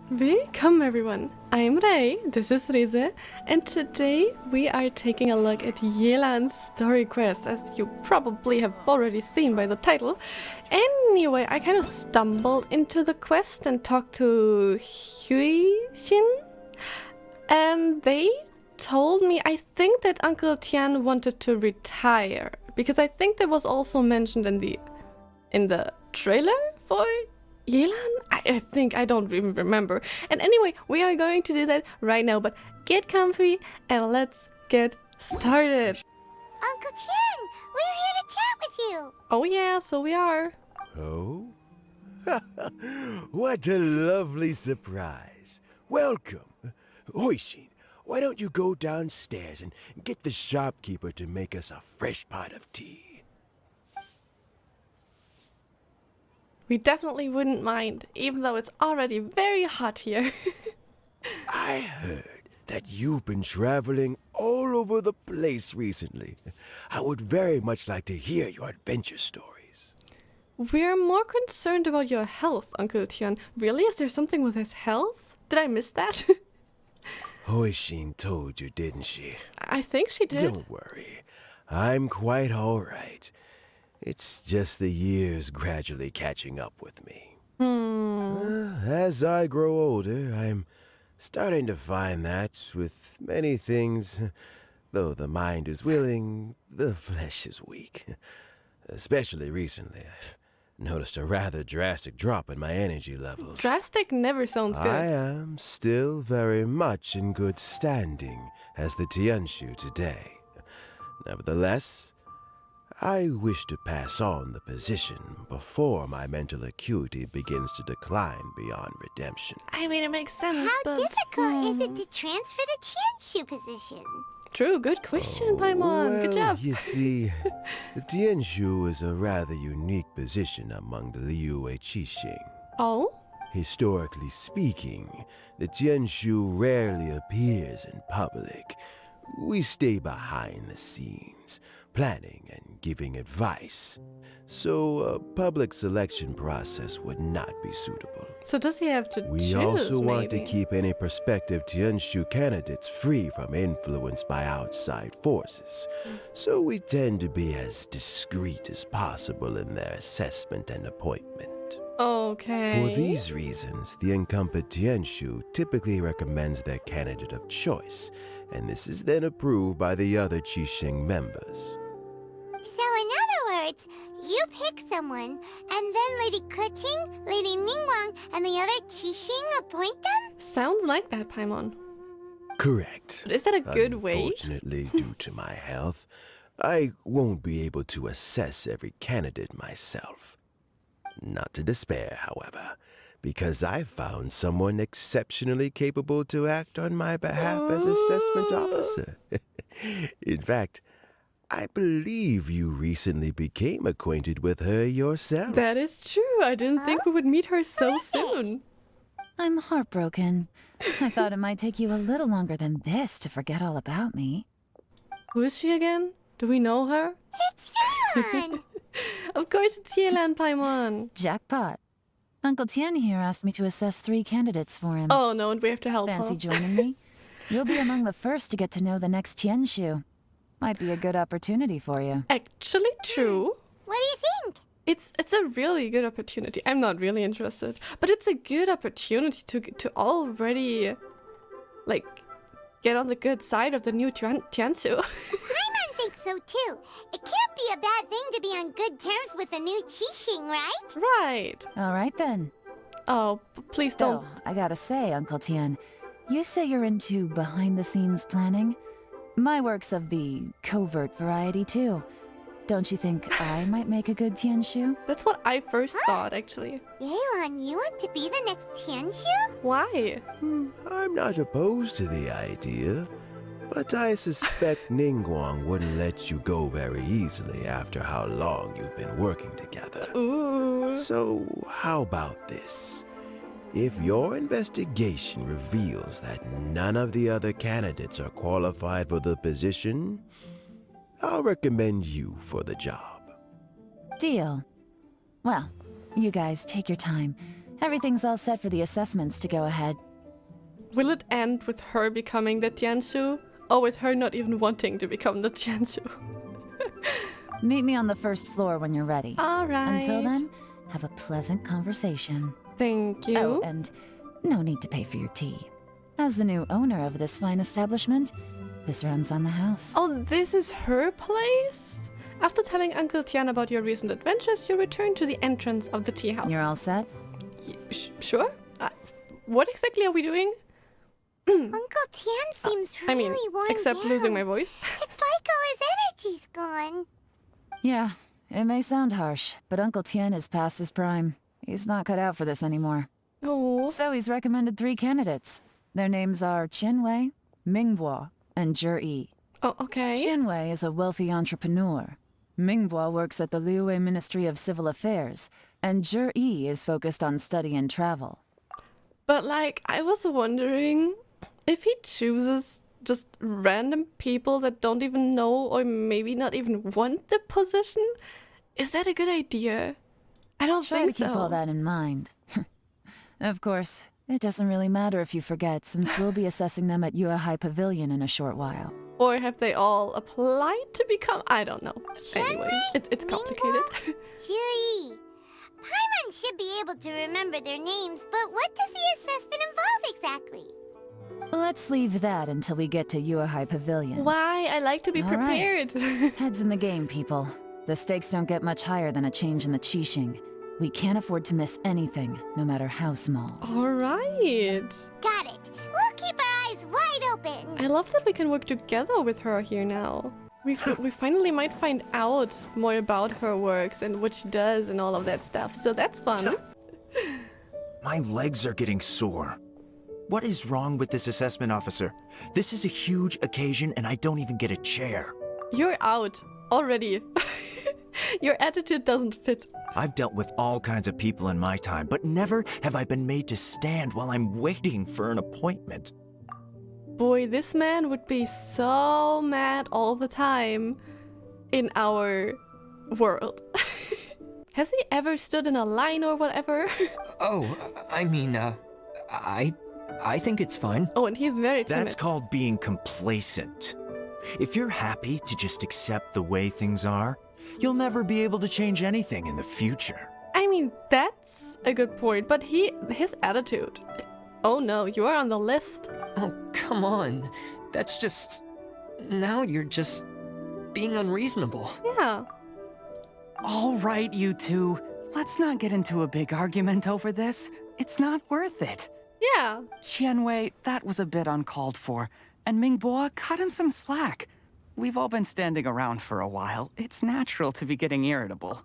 Welcome everyone, I'm Ray, this is Rize, and today we are taking a look at Yelan's story quest, as you probably have already seen by the title. Anyway, I kind of stumbled into the quest and talked to Zhiyi, and they told me, I think that Uncle Tian wanted to retire, because I think that was also mentioned in the trailer for Yelan? I think, I don't even remember. And anyway, we are going to do that right now, but get comfy and let's get started. Uncle Tian, we're here to chat with you. Oh yeah, so we are. Oh? What a lovely surprise. Welcome. Hoishin, why don't you go downstairs and get the shopkeeper to make us a fresh pot of tea? We definitely wouldn't mind, even though it's already very hot here. I heard that you've been traveling all over the place recently. I would very much like to hear your adventure stories. We're more concerned about your health, Uncle Tian. Really? Is there something with his health? Did I miss that? Hoishin told you, didn't she? I think she did. Don't worry. I'm quite all right. It's just the years gradually catching up with me. As I grow older, I'm starting to find that with many things, though the mind is willing, the flesh is weak. Especially recently, I've noticed a rather drastic drop in my energy levels. Drastic never sounds good. I am still very much in good standing as the Tianshu today. Nevertheless, I wish to pass on the position before my mental acuity begins to decline beyond redemption. I mean, it makes sense, How but... difficult is it to transfer the Tianshu position? True, good question, Paimon. Good job. You see, the Tianshu is a rather unique position among the Liyue Qixing. Oh? Historically speaking, the Tianshu rarely appears in public. We stay behind the scenes, planning and giving advice, so a public selection process would not be suitable. So does he have to We choose, also want to maybe? keep any prospective Tianshu candidates free from influence by outside forces, so we tend to be as discreet as possible in their assessment and appointment. Okay. For these reasons, the incumbent Tianshu typically recommends their candidate of choice, and this is then approved by the other Qixing members. So in other words, you pick someone, and then Lady Keqing, Lady Ningguang, and the other Qixing appoint them? Sounds like that, Paimon. Correct. But is that a good way? Unfortunately, due to my health, I won't be able to assess every candidate myself. Not to despair, however, because I found someone exceptionally capable to act on my behalf as assessment officer. In fact, I believe you recently became acquainted with her yourself. That is true. I didn't think we would meet her so soon. I'm heartbroken. I thought it might take you a little longer than this to forget all about me. Who is she again? Do we know her? It's Yelan! Of course it's Yelan, Paimon. Jackpot. Uncle Tian here asked me to assess 3 candidates for him. Oh no, and we have to help Fancy her. joining me? You'll be among the first to get to know the next Tianshu. Might be a good opportunity for you. Actually true. What do you think? It's a really good opportunity. I'm not really interested, but it's a good opportunity to already, like, get on the good side of the new Tianshu. Paimon thinks so too. It can't be a bad thing to be on good terms with a new Qixing, right? Right. All right then. Oh, please don't. Though, I gotta say, Uncle Tian, you say you're into behind-the-scenes planning? My work's of the covert variety too. Don't you think I might make a good Tianshu? That's what I first thought, actually. Yelan, you want to be the next Tianshu? Why? I'm not opposed to the idea, but I suspect Ningguang wouldn't let you go very easily after how long you've been working together. Ooh. So, how about this? If your investigation reveals that none of the other candidates are qualified for the position, I'll recommend you for the job. Deal. Well, you guys take your time. Everything's all set for the assessments to go ahead. Will it end with her becoming the Tianshu? Or with her not even wanting to become the Tianshu? Meet me on the first floor when you're ready. Alright. Until then, have a pleasant conversation. Thank you. Oh, and no need to pay for your tea. As the new owner of this fine establishment, this runs on the house. Oh, this is her place? After telling Uncle Tian about your recent adventures, you return to the entrance of the tea house. You're all set? Sure? What exactly are we doing? Uncle Tian seems really worn except down. losing my voice. It's like all his energy's gone. Yeah, it may sound harsh, but Uncle Tian is past his prime. He's not cut out for this anymore. Oh. So he's recommended 3 candidates. Their names are Qinwei, Mingbo, and Zhiyi. Oh, okay. Qinwei is a wealthy entrepreneur. Mingbo works at the Liyue Ministry of Civil Affairs, and Zhiyi is focused on study and travel. But like, I was wondering if he chooses just random people that don't even know or maybe not even want the position, is that a good idea? I don't Try think to keep so. all that in mind. Of course, it doesn't really matter if you forget, since we'll be assessing them at Yuehai Pavilion in a short while. Or have they all applied to become? I don't know. Anyway, it's complicated. Zhiyi. Paimon should be able to remember their names, but what does the assessment involve exactly? Let's leave that until we get to Yuehai Pavilion. Why? I like to be All right. prepared. Heads in the game, people. The stakes don't get much higher than a change in the Qixing. We can't afford to miss anything, no matter how small. All right. Got it. We'll keep our eyes wide open. I love that we can work together with her here now. We finally might find out more about her works and what she does and all of that stuff. So that's fun. My legs are getting sore. What is wrong with this assessment officer? This is a huge occasion and I don't even get a chair. You're out already. Your attitude doesn't fit. I've dealt with all kinds of people in my time, but never have I been made to stand while I'm waiting for an appointment. Boy, this man would be so mad all the time in our world. Has he ever stood in a line or whatever? Oh, I mean, I think it's fine. Oh, and he's very timid. That's called being complacent. If you're happy to just accept the way things are, you'll never be able to change anything in the future. I mean, that's a good point, but his attitude. Oh no, you are on the list. Oh, come on. That's just... Now you're just being unreasonable. Yeah. All right, you two. Let's not get into a big argument over this. It's not worth it. Yeah. Qianwei, that was a bit uncalled for. And Mingbo, cut him some slack. We've all been standing around for a while. It's natural to be getting irritable.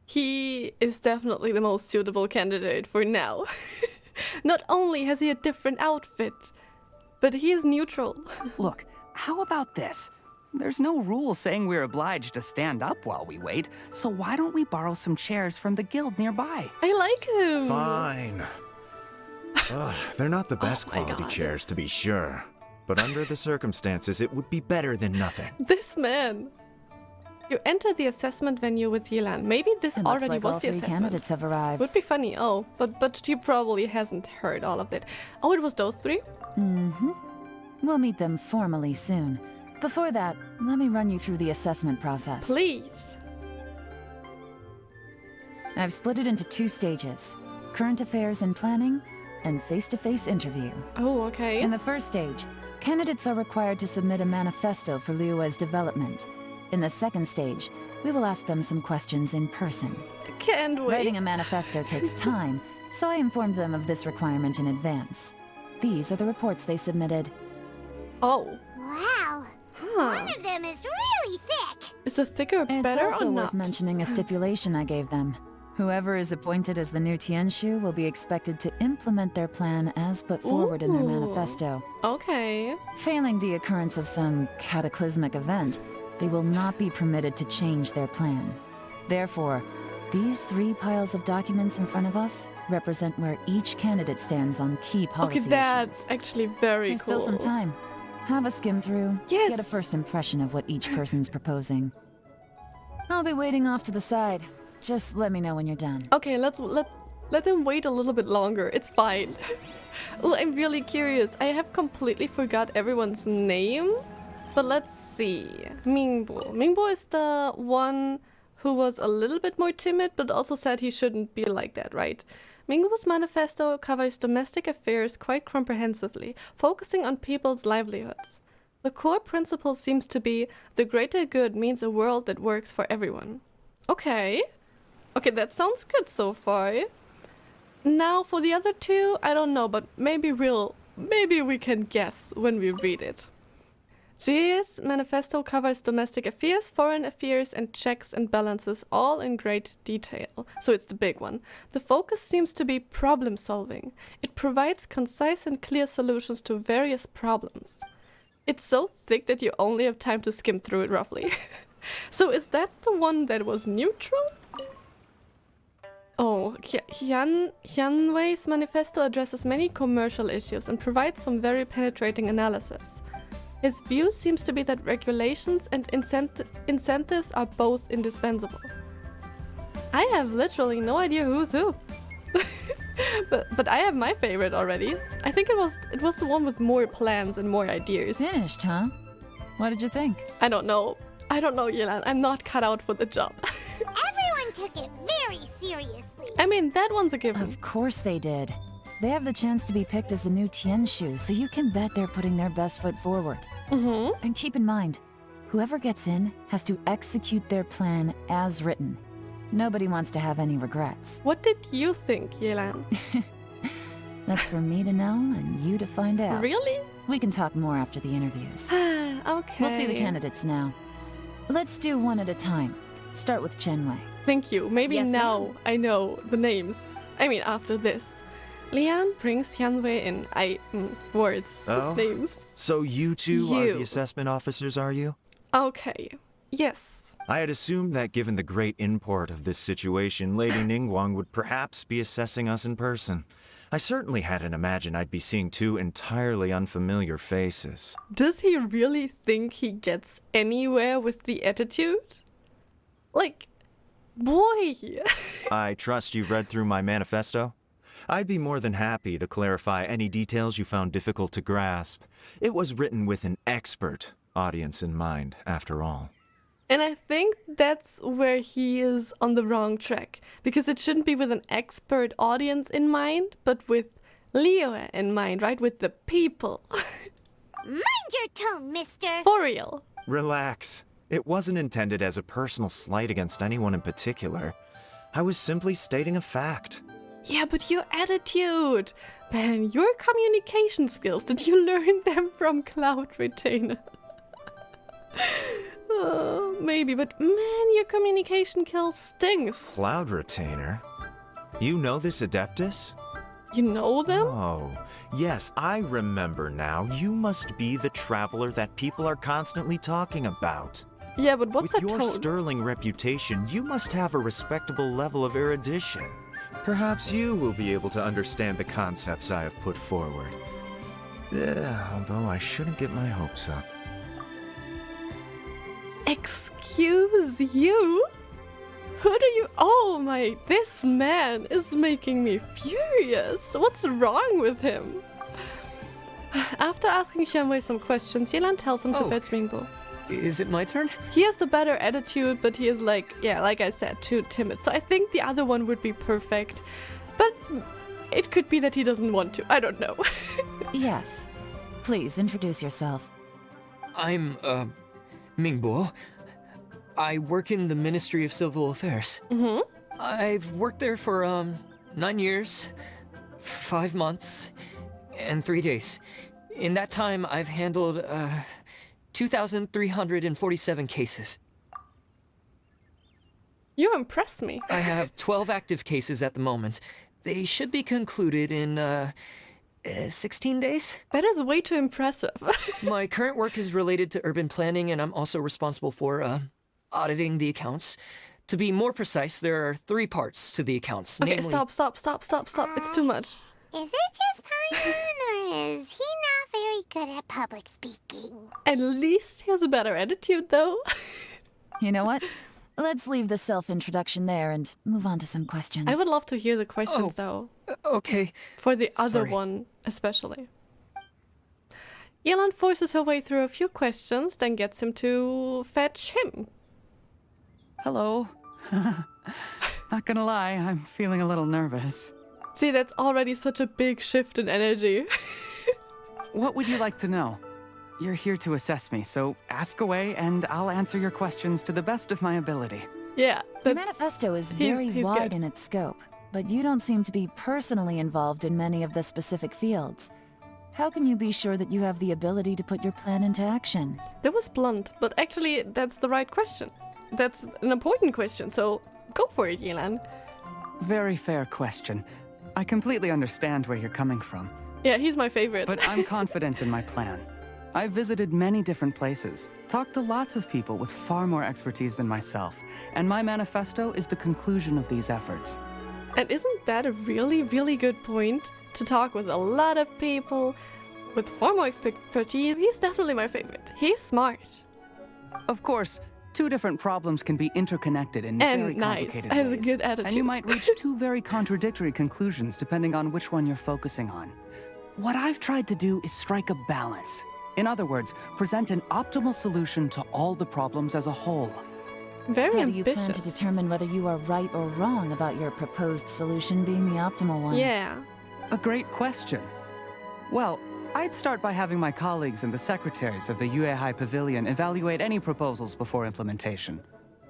He is definitely the most suitable candidate for now. Not only has he a different outfit, but he is neutral. Look, how about this? There's no rule saying we're obliged to stand up while we wait, so why don't we borrow some chairs from the guild nearby? I like him. Fine. They're not the best Oh my quality God. chairs, to be sure. But under the circumstances, it would be better than nothing. This man. You entered the assessment venue with Yelan. Maybe this It looks already like was all the 3 assessment. candidates have arrived. Would be funny. Oh, but she probably hasn't heard all of it. Oh, it was those 3? Mm-hmm. We'll meet them formally soon. Before that, let me run you through the assessment process. Please. I've split it into 2 stages: current affairs and planning, and face-to-face interview. Oh, okay. In the first stage, candidates are required to submit a manifesto for Liyue's development. In the second stage, we will ask them some questions in person. Can't wait. Writing a manifesto takes time, so I informed them of this requirement in advance. These are the reports they submitted. Oh. Wow. Huh. One of them is really thick. Is the thicker It's better also or worth not? mentioning a stipulation I gave them. Whoever is appointed as the new Tianshu will be expected to implement their plan as put forward in their Ooh. manifesto. Okay. Failing the occurrence of some cataclysmic event, they will not be permitted to change their plan. Therefore, these 3 piles of documents in front of us represent where each candidate stands on key policy Okay, that's issues. actually very There's cool. still some time. Have a skim through, Yes. get a first impression of what each person's proposing. I'll be waiting off to the side. Just let me know when you're done. Okay, let Let him wait a little bit longer. It's fine. Oh, I'm really curious. I have completely forgot everyone's name. But let's see. Mingbo. Mingbo is the one who was a little bit more timid, but also said he shouldn't be like that, right? Mingbo's manifesto covers domestic affairs quite comprehensively, focusing on people's livelihoods. The core principle seems to be the greater good means a world that works for everyone. Okay. Okay, that sounds good so far. Now for the other two, I don't know, but maybe we can guess when we read it. Zhiyi's manifesto covers domestic affairs, foreign affairs, and checks and balances all in great detail. So it's the big one. The focus seems to be problem solving. It provides concise and clear solutions to various problems. It's so thick that you only have time to skim through it roughly. So is that the one that was neutral? Oh, Hyunwei's manifesto addresses many commercial issues and provides some very penetrating analysis. His view seems to be that regulations and incentives are both indispensable. I have literally no idea who's who. but I have my favorite already. I think it was the one with more plans and more ideas. Finished, huh? What did you think? I don't know. Yelan. I'm not cut out for the job. Everyone took it very seriously. I mean, that one's a given. Of course they did. They have the chance to be picked as the new Tianshu, so you can bet they're putting their best foot forward. Mm-hmm. And keep in mind, whoever gets in has to execute their plan as written. Nobody wants to have any regrets. What did you think, Yelan? That's for me to know and you to find out. Really? We can talk more after the interviews. Okay. We'll see the candidates now. Let's do one at a time. Start with Chenwei. Thank you. Maybe Yes, now ma'am. I know the names. I mean, after this. Lian brings Hyunwei in. Words. Oh? Names. So you two are You. the assessment officers, are you? Okay. Yes. I had assumed that given the great import of this situation, Lady Ningguang would perhaps be assessing us in person. I certainly hadn't imagined I'd be seeing two entirely unfamiliar faces. Does he really think he gets anywhere with the attitude? Like, boy. I trust you've read through my manifesto? I'd be more than happy to clarify any details you found difficult to grasp. It was written with an expert audience in mind, after all. And I think that's where he is on the wrong track. Because it shouldn't be with an expert audience in mind, but with Leo in mind, right? With the people. Mind your tone, mister. For real. Relax. It wasn't intended as a personal slight against anyone in particular. I was simply stating a fact. Yeah, but your attitude. Man, your communication skills, did you learn them from Cloud Retainer? Maybe, but man, your communication kill stinks. Cloud Retainer? You know this Adeptus? You know them? Oh, yes, I remember now. You must be the traveler that people are constantly talking about. Yeah, but what's With that your tone? sterling reputation, you must have a respectable level of erudition. Perhaps you will be able to understand the concepts I have put forward. Although I shouldn't get my hopes up. Excuse you? Who do you... Oh my, this man is making me furious. What's wrong with him? After asking Shenwei some questions, Yelan tells him to Oh. fetch Mingbo. Is it my turn? He has the better attitude, but he is like, yeah, like I said, too timid. So I think the other one would be perfect. But it could be that he doesn't want to. I don't know. Yes. Please introduce yourself. I'm, Mingbo. I work in the Ministry of Civil Affairs. Mm-hmm. I've worked there for, 9 years, 5 months, and 3 days. In that time, I've handled, 2,347 cases. You impress me. I have 12 active cases at the moment. They should be concluded in, 16 days? That is way too impressive. My current work is related to urban planning, and I'm also responsible for, auditing the accounts. To be more precise, there are 3 parts to the accounts, Okay, namely... stop. It's too much. Is it just Paimon, or is he not very good at public speaking? At least he has a better attitude, though. You know what? Let's leave the self-introduction there and move on to some questions. I would love to hear the questions, though. Okay. For the other Sorry. one, especially. Yelan forces her way through a few questions, then gets him to fetch him. Hello. Not gonna lie, I'm feeling a little nervous. See, that's already such a big shift in energy. What would you like to know? You're here to assess me, so ask away and I'll answer your questions to the best of my ability. Yeah. Your manifesto is very he's wide good. in its scope, but you don't seem to be personally involved in many of the specific fields. How can you be sure that you have the ability to put your plan into action? That was blunt, but actually that's the right question. That's an important question, so go for it, Yelan. Very fair question. I completely understand where you're coming from, Yeah, he's my favorite. but I'm confident in my plan. I've visited many different places, talked to lots of people with far more expertise than myself, and my manifesto is the conclusion of these efforts. And isn't that a really, really good point? To talk with a lot of people with far more expertise. He's definitely my favorite. He's smart. Of course, two different problems can be interconnected in And very nice. complicated Has a ways. good And you attitude. might reach two very contradictory conclusions depending on which one you're focusing on. What I've tried to do is strike a balance. In other words, present an optimal solution to all the problems as a whole. Very How do you plan ambitious. to determine whether you are right or wrong about your proposed solution being the optimal one? Yeah. A great question. Well, I'd start by having my colleagues and the secretaries of the Yuehai Pavilion evaluate any proposals before implementation.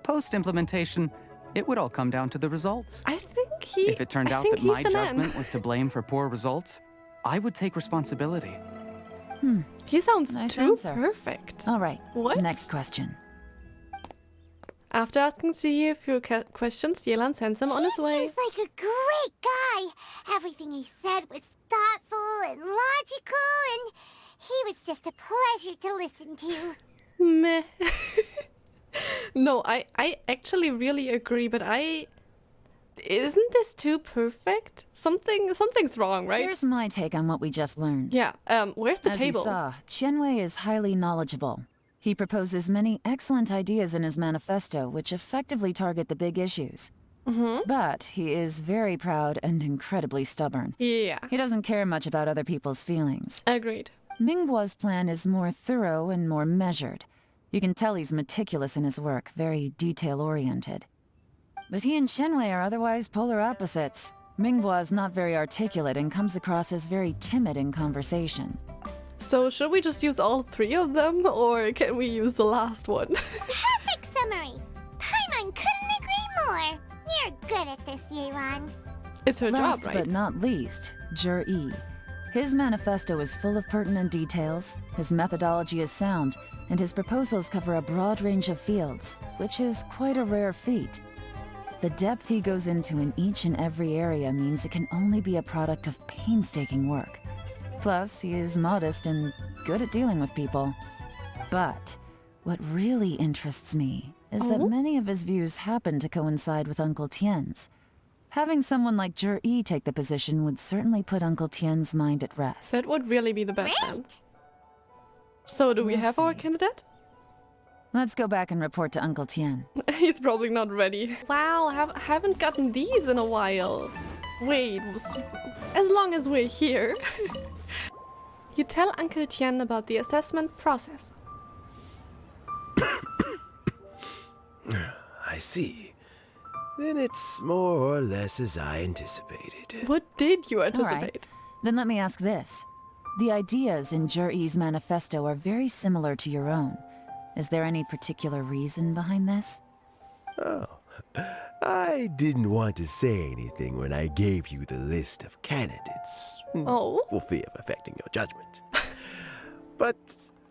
Post-implementation, it would all come down to the results. I think he... If it turned I out think that my he's the man. judgment was to blame for poor results, I would take responsibility. He sounds Nice too answer. perfect. All right. What? Next question. After asking Zhiyi a few questions, Yelan sends him on his way. Seems like a great guy. Everything he said was thoughtful and logical, and he was just a pleasure to listen to. Meh. No, I actually really agree, but isn't this too perfect? Something's wrong, right? Here's my take on what we just learned. Yeah, where's the As table? you saw, Qianwei is highly knowledgeable. He proposes many excellent ideas in his manifesto, which effectively target the big issues. But he is very proud and incredibly stubborn. Yeah, He doesn't care much about other people's feelings. agreed. Mingboa's plan is more thorough and more measured. You can tell he's meticulous in his work, very detail-oriented. But he and Qianwei are otherwise polar opposites. Mingboa is not very articulate and comes across as very timid in conversation. So should we just use all three of them, or can we use the last one? Perfect summary. Paimon couldn't agree more. You're good at this, Yelan. It's her Last job, right? but not least, Zhiyi. His manifesto is full of pertinent details, his methodology is sound, and his proposals cover a broad range of fields, which is quite a rare feat. The depth he goes into in each and every area means it can only be a product of painstaking work. Plus, he is modest and good at dealing with people. But what really interests me is that many of his views happen to coincide with Uncle Tien's. Having someone like Zhiyi take the position would certainly put Uncle Tien's mind at rest. That would really be the best then. So do we We'll have our see. candidate? Let's go back and report to Uncle Tien. He's probably not ready. Wow, haven't gotten these in a while. Wait, as long as we're here. You tell Uncle Tien about the assessment process. I see. Then it's more or less as I anticipated. What did you All anticipate? right. Then let me ask this. The ideas in Zhiyi's manifesto are very similar to your own. Is there any particular reason behind this? Oh, I didn't want to say anything when I gave you the list of candidates. Oh. For fear of affecting your judgment. But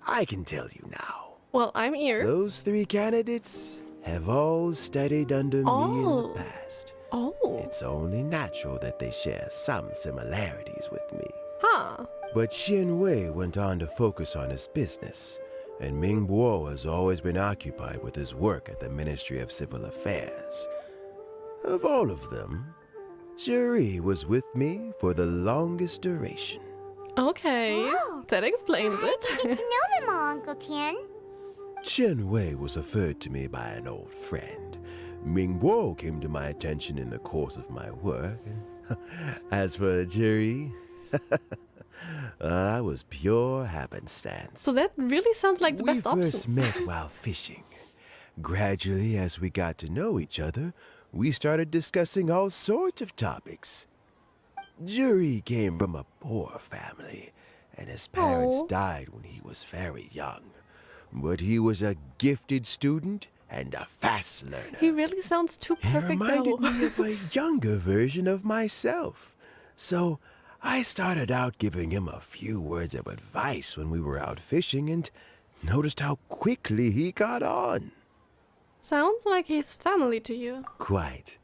I can tell you now. Well, I'm here. Those three candidates have all studied under me in Oh. the past. Oh. It's only natural that they share some similarities with me. Huh. But Xian Wei went on to focus on his business, and Ming Bo has always been occupied with his work at the Ministry of Civil Affairs. Of all of them, Zhiyi was with me for the longest duration. Okay. Wow. That explains How did you get it. to know them all, Uncle Tien? Qian Wei was referred to me by an old friend, Mingguo came to my attention in the course of my work. As for Zhiyi, that was pure happenstance. So that really sounds like the We best option. first met while fishing. Gradually, as we got to know each other, we started discussing all sorts of topics. Zhiyi came from a poor family, and his parents Aw. died when he was very young. But he was a gifted student and a fast learner. He really sounds too He perfect reminded though. me of a younger version of myself. So I started out giving him a few words of advice when we were out fishing and noticed how quickly he got on. Sounds like he's family to you. Quite.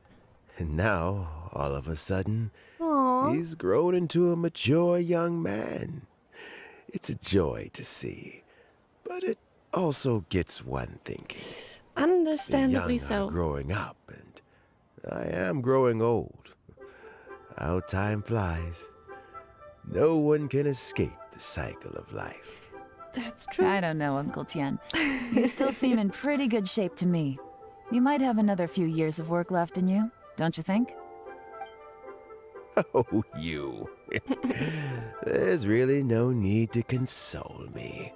And now, all of a sudden, Aww. he's grown into a mature young man. It's a joy to see, but it also gets one thinking. The Understandably young so. are growing up, and I am growing old. How time flies. No one can escape the cycle of life. That's true. I don't know, Uncle Tian. You still seem in pretty good shape to me. You might have another few years of work left in you, don't you think? Oh, you. There's really no need to console me.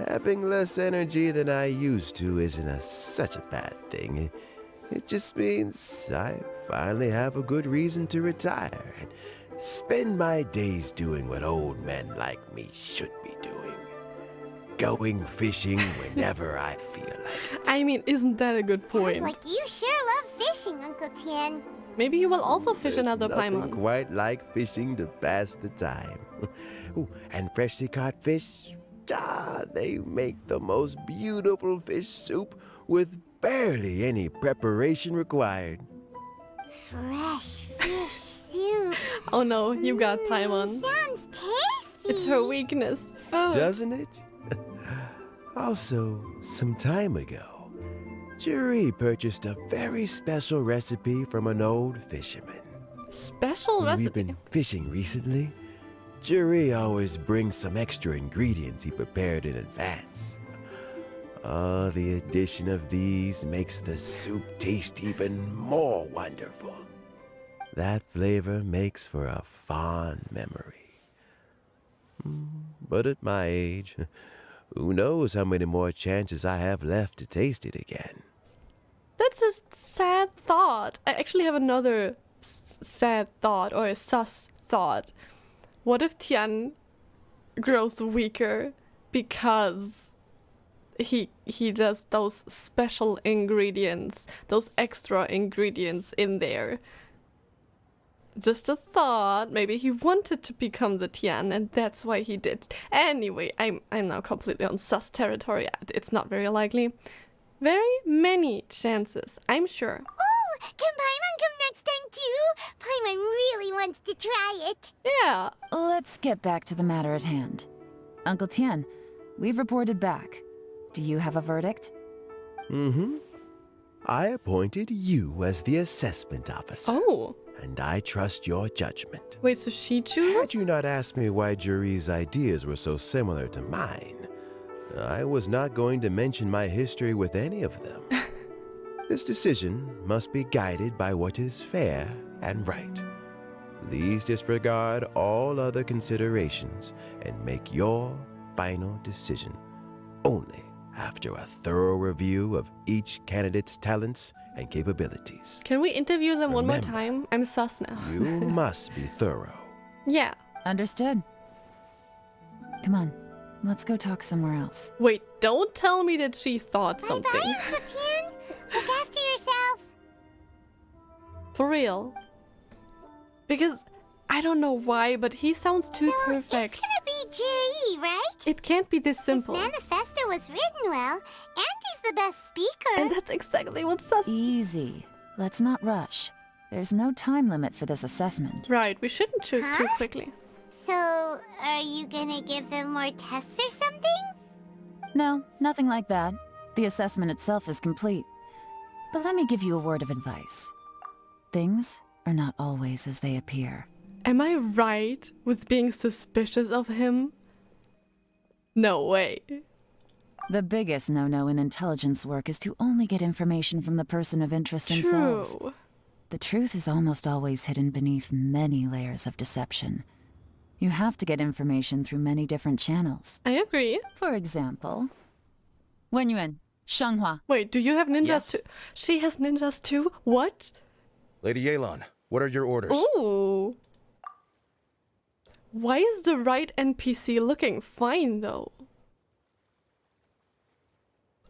Having less energy than I used to isn't such a bad thing. It just means I finally have a good reason to retire and spend my days doing what old men like me should be doing. Going fishing whenever I feel like it. I mean, isn't that a good Sounds point? like you sure love fishing, Uncle Tian. Maybe you will also fish There's another nothing Paimon. quite like fishing to pass the time. Ooh, and freshly caught fish, they make the most beautiful fish soup with barely any preparation required. Fresh fish soup. Oh no, you got Paimon. Sounds tasty. It's her weakness. Food. Doesn't it? Also, some time ago, Zhiyi purchased a very special recipe from an old fisherman. Special When recipe. we've been fishing recently, Zhiyi always brings some extra ingredients he prepared in advance. Oh, the addition of these makes the soup taste even more wonderful. That flavor makes for a fond memory. But at my age, who knows how many more chances I have left to taste it again. That's a sad thought. I actually have another sad thought, or a sus thought. What if Tian grows weaker because he does those special ingredients, those extra ingredients in there? Just a thought. Maybe he wanted to become the Tian, and that's why he did. Anyway, I'm now completely on sus territory. It's not very likely. Very many chances, I'm sure. Ooh, can Paimon come next time too? Paimon really wants to try it. Yeah. Let's get back to the matter at hand. Uncle Tian, we've reported back. Do you have a verdict? I appointed you as the assessment officer. Oh. And I trust your judgment. Wait, so she chooses? Had you not asked me why Zhiyi's ideas were so similar to mine, I was not going to mention my history with any of them. This decision must be guided by what is fair and right. Please disregard all other considerations and make your final decision only after a thorough review of each candidate's talents and capabilities. Can we interview them one more Remember, time? I'm sus now. You must be thorough. Yeah. Understood. Come on, let's go talk somewhere else. Wait, don't tell me that she thought something. Bye-bye, Uncle Tian. Look after yourself. For real. Because I don't know why, but he sounds too So perfect. it's gonna be Zhiyi, right? It can't be this simple. His manifesto was written well, and he's the best speaker. And that's exactly what sus. Easy. Let's not rush. There's no time limit for this assessment. Right, we shouldn't choose too Huh? quickly. So, are you gonna give them more tests or something? No, nothing like that. The assessment itself is complete. But let me give you a word of advice. Things are not always as they appear. Am I right with being suspicious of him? No way. The biggest no-no in intelligence work is to only get information from the person of interest themselves. True. The truth is almost always hidden beneath many layers of deception. You have to get information through many different channels. I agree. For example, Wenyuan, Shanghua. Wait, do you have ninjas Yes. too? She has ninjas too? What? Lady Yelan, what are your orders? Ooh. Why is the right NPC looking fine though?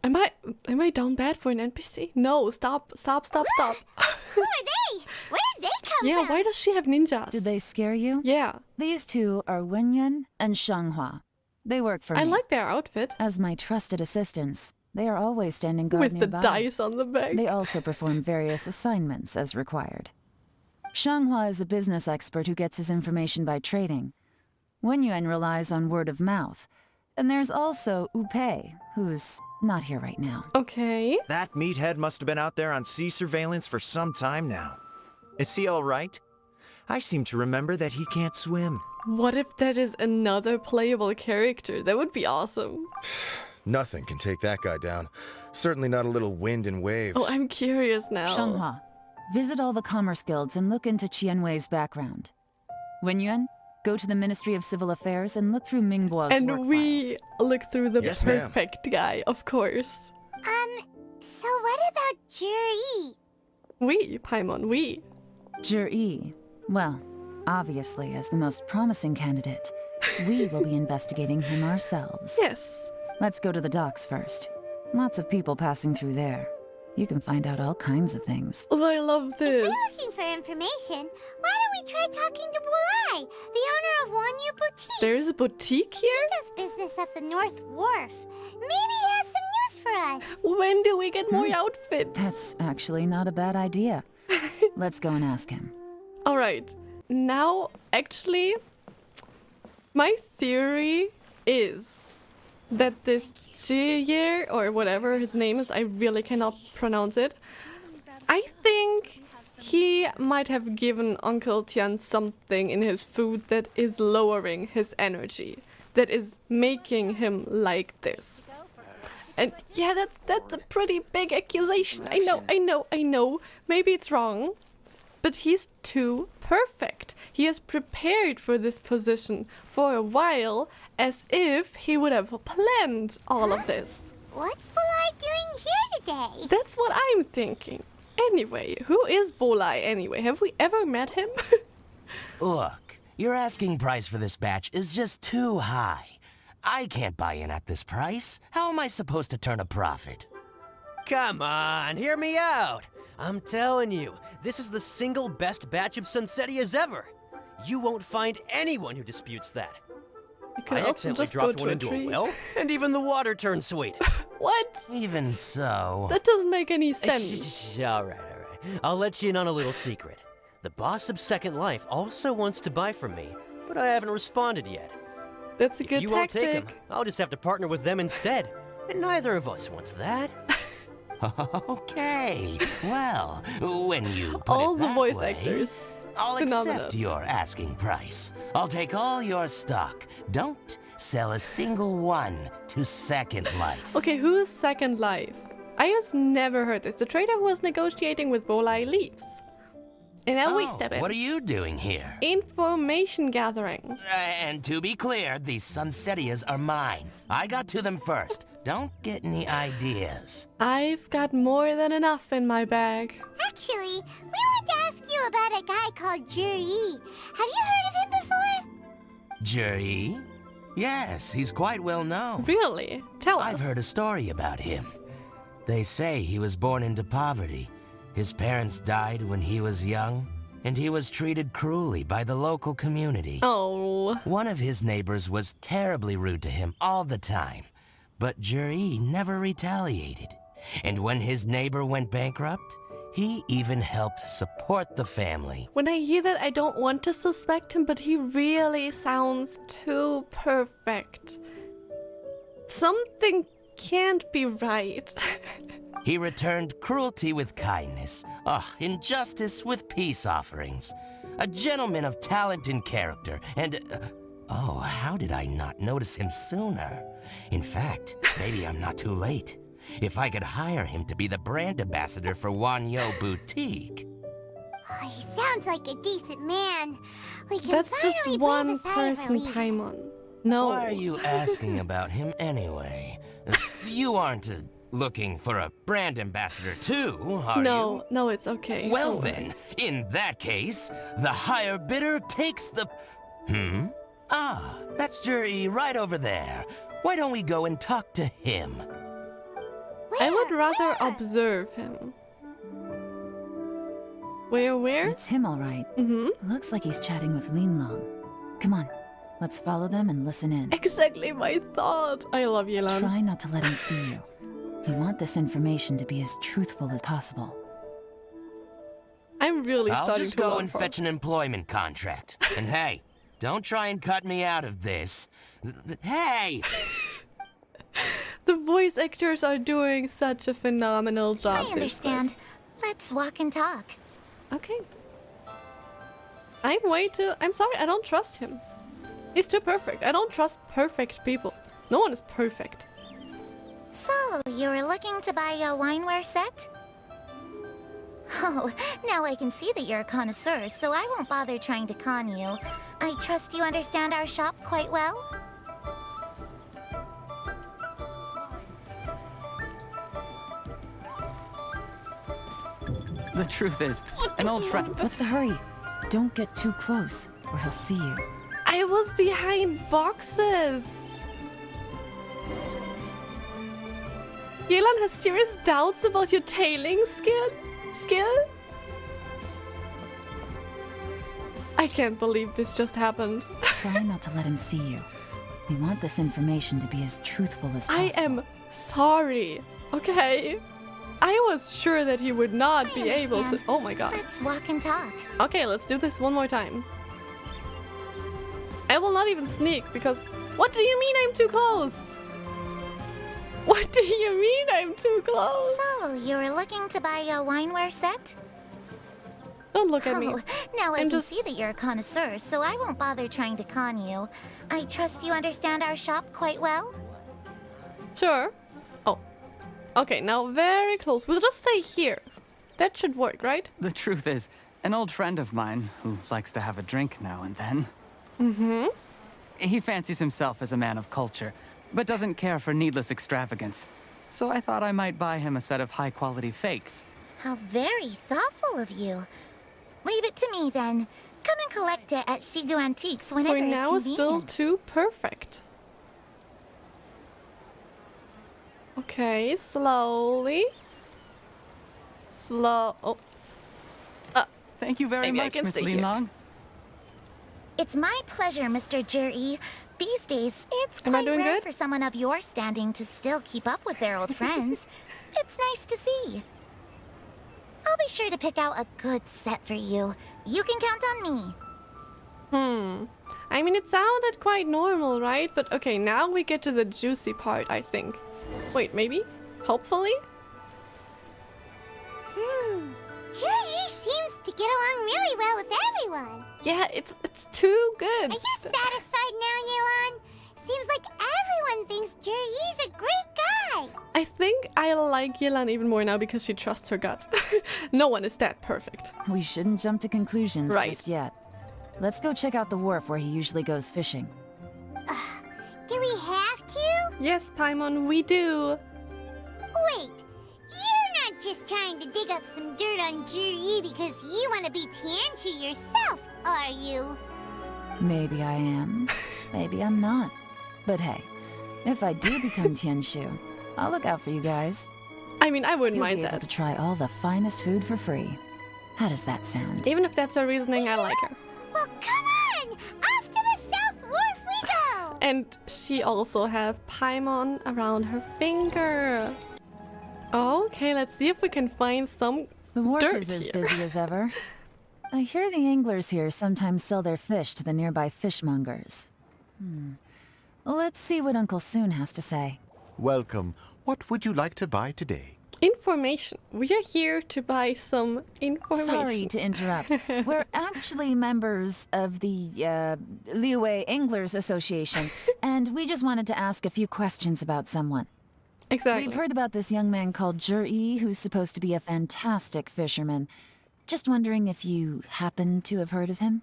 Am I down bad for an NPC? No, stop. Who are they? Where did they come Yeah, from? why does she have ninjas? Did they scare you? Yeah, These two are Wenyuan and Shanghua. They work for me. I like their outfit. As my trusted assistants, they are always standing guard With the nearby. dice on the back. They also perform various assignments as required. Shanghua is a business expert who gets his information by trading. Wenyuan relies on word of mouth. And there's also Upei, who's not here right now. Okay. That meathead must have been out there on sea surveillance for some time now. Is he all right? I seem to remember that he can't swim. What if that is another playable character? That would be awesome. Nothing can take that guy down. Certainly not a little wind and waves. Oh, I'm curious now. Shanghua, visit all the commerce guilds and look into Qianwei's background. Wenyuan, go to the Ministry of Civil Affairs and look through Mingbo's work And we files. look through the Yes, ma'am. perfect guy, of course. So what about Zhiyi? We, Paimon, we. Zhiyi, well, obviously as the most promising candidate, we will be investigating him ourselves. Yes. Let's go to the docks first. Lots of people passing through there. You can find out all kinds of things. Oh, I love If this. we're looking for information, why don't we try talking to Bulai, the owner of Wanyu Boutique? There's a boutique here? He does business at the North Wharf. Maybe he has some news for us. When do we get more outfits? That's actually not a bad idea. Let's go and ask him. All right. Now, actually, my theory is that this Zhiyi, or whatever his name is, I really cannot pronounce it. I think he might have given Uncle Tian something in his food that is lowering his energy, that is making him like this. And yeah, that's a pretty big accusation. I know. Maybe it's wrong. But he's too perfect. He has prepared for this position for a while, as if he would have planned all of this. What's Bulai doing here today? That's what I'm thinking. Anyway, who is Bolai anyway? Have we ever met him? Look, your asking price for this batch is just too high. I can't buy in at this price. How am I supposed to turn a profit? Come on, hear me out. I'm telling you, this is the single best batch of Sunsettias ever. You won't find anyone who disputes that. You could I also accidentally just go dropped to one a into tree. a well, and even the water turned sweet. What? Even so... That doesn't make any Shh, sense. all right. I'll let you in on a little secret. The boss of Second Life also wants to buy from me, but I haven't responded yet. That's a If good you won't take him, tactic. I'll just have to partner with them instead. And neither of us wants that. Okay, well, when you put All it the that voice way, actors. I'll Phenomenal. accept your asking price. I'll take all your stock. Don't sell a single one to Second Life. Okay, who is Second Life? I have never heard this. The trader who was negotiating with Bolai leaves. And now we step in. What are you doing here? Information gathering. And to be clear, these Sunsettias are mine. I got to them first. Don't get any ideas. I've got more than enough in my bag. Actually, we want to ask you about a guy called Zhiyi. Have you heard of him before? Zhiyi? Yes, he's quite well known. Really? Tell us. I've heard a story about him. They say he was born into poverty. His parents died when he was young, and he was treated cruelly by the local community. Oh. One of his neighbors was terribly rude to him all the time, but Zhiyi never retaliated. And when his neighbor went bankrupt, he even helped support the family. When I hear that, I don't want to suspect him, but he really sounds too perfect. Something can't be right. He returned cruelty with kindness, injustice with peace offerings. A gentleman of talent and character, and Oh, how did I not notice him sooner? In fact, maybe I'm not too late. If I could hire him to be the brand ambassador for Wanyo Boutique. Oh, he sounds like a decent man. We can That's finally just breathe one a sigh of person, relief. Paimon. No. Why are you asking about him anyway? You aren't looking for a brand ambassador too, are you? No, no, it's okay. Well Don't worry. then, in that case, the higher bidder takes the... Ah, that's Zhiyi right over there. Why don't we go and talk to him? I would rather Where? observe him. Where? It's him, all right. Mm-hmm. Looks like he's chatting with Linlong. Come on, let's follow them and listen in. Exactly my thought. I love Yelan. Try not to let him see you. We want this information to be as truthful as possible. I'm really I'll starting just to go love and her. fetch an employment contract. And hey, don't try and cut me out of this. Hey! The voice actors are doing such a phenomenal job. I this understand. quest. Let's walk and talk. Okay. I'm sorry, I don't trust him. He's too perfect. I don't trust perfect people. No one is perfect. So, you were looking to buy a wineware set? Oh, now I can see that you're a connoisseur, so I won't bother trying to con you. I trust you understand our shop quite well? The truth is, an old friend. What's the hurry? Don't get too close, or he'll see you. I was behind boxes. Yelan has serious doubts about your tailing skill? I can't believe this just happened. Try not to let him see you. We want this information to be as truthful as I possible. am sorry, okay? I was sure that he would not I be able to. understand. Oh my god. Let's walk and talk. Okay, let's do this one more time. I will not even sneak because. What do you mean I'm too close? What do you mean I'm too close? So, you were looking to buy a wineware set? Don't look at me. Oh, now I I'm can just- see that you're a connoisseur, so I won't bother trying to con you. I trust you understand our shop quite well? Sure. Oh. Okay, now very close. We'll just stay here. That should work, right? The truth is, an old friend of mine who likes to have a drink now and then. Mm-hmm. He fancies himself as a man of culture, but doesn't care for needless extravagance. So I thought I might buy him a set of high-quality fakes. How very thoughtful of you. Leave it to me then. Come and collect it at Shigu Antiques whenever For now, it's still convenient. too perfect. Okay, slowly. Oh. Thank you very Maybe I much, can Miss stay here. Linlong. It's my pleasure, Mr. Zhiyi. These days, it's Am I quite doing rare good? for someone of your standing to still keep up with their old friends. It's nice to see. I'll be sure to pick out a good set for you. You can count on me. I mean, it sounded quite normal, right? But okay, now we get to the juicy part, I think. Wait, maybe? Hopefully? Zhiyi seems to get along really well with everyone. Yeah, it's too good. Are you satisfied now, Yelan? Seems like everyone thinks Zhiyi's a great guy. I think I like Yelan even more now because she trusts her gut. No one is that perfect. We shouldn't jump to conclusions Right. just yet. Let's go check out the wharf where he usually goes fishing. Do we have to? Yes, Paimon, we do. Wait, you're not just trying to dig up some dirt on Zhiyi because you want to be Tianshu yourself, are you? Maybe I am, maybe I'm not. But hey, if I do become Tianshu, I'll look out for you guys. I mean, I wouldn't You'll mind be able that. to try all the finest food for free. How does that sound? Even if that's her reasoning, I like her. Well, come on! Off to the South Wharf we go! And she also have Paimon around her finger. Okay, let's see if we can find some The wharf dirt is as here. busy as ever. I hear the anglers here sometimes sell their fish to the nearby fishmongers. Let's see what Uncle Soon has to say. Welcome. What would you like to buy today? Information. We are here to buy some information. Sorry to interrupt. We're actually members of the Liue Anglers Association, and we just wanted to ask a few questions about someone. Exactly. We've heard about this young man called Zhiyi, who's supposed to be a fantastic fisherman. Just wondering if you happen to have heard of him?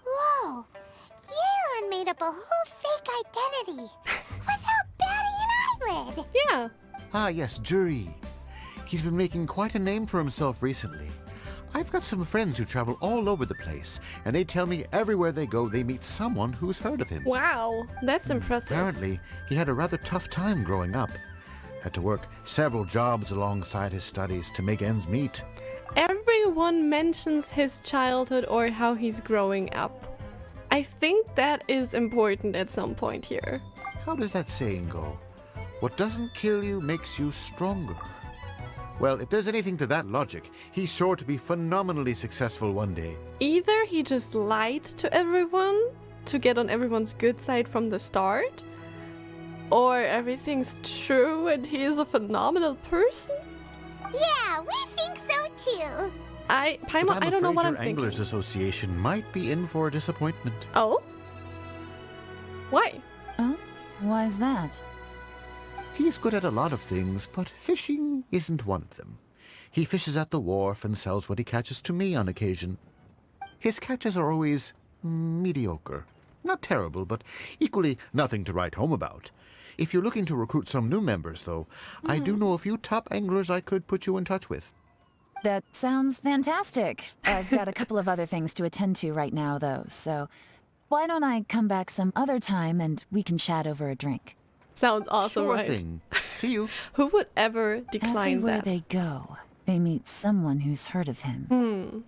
Whoa! Yelan made up a whole fake identity without batting an eyelid! Yeah. Ah, yes, Zhiyi. He's been making quite a name for himself recently. I've got some friends who travel all over the place, and they tell me everywhere they go they meet someone who's heard of him. Wow, that's impressive. Apparently, he had a rather tough time growing up. Had to work several jobs alongside his studies to make ends meet. Everyone mentions his childhood or how he's growing up. I think that is important at some point here. How does that saying go? What doesn't kill you makes you stronger. Well, if there's anything to that logic, he's sure to be phenomenally successful one day. Either he just lied to everyone to get on everyone's good side from the start, or everything's true and he is a phenomenal person. Yeah, we think so too! Paimon, But I don't know what I'm your Anglers thinking. Association might be in for a disappointment. Oh? Why? Oh? Why is that? He's good at a lot of things, but fishing isn't one of them. He fishes at the wharf and sells what he catches to me on occasion. His catches are always mediocre. Not terrible, but equally nothing to write home about. If you're looking to recruit some new members, though, I do know a few top anglers I could put you in touch with. That sounds fantastic. I've got a couple of other things to attend to right now, though, so why don't I come back some other time and we can chat over a drink? Sounds awesome, Sure right? thing. See you. Who would ever decline Everywhere that? they go, they meet someone who's heard of him.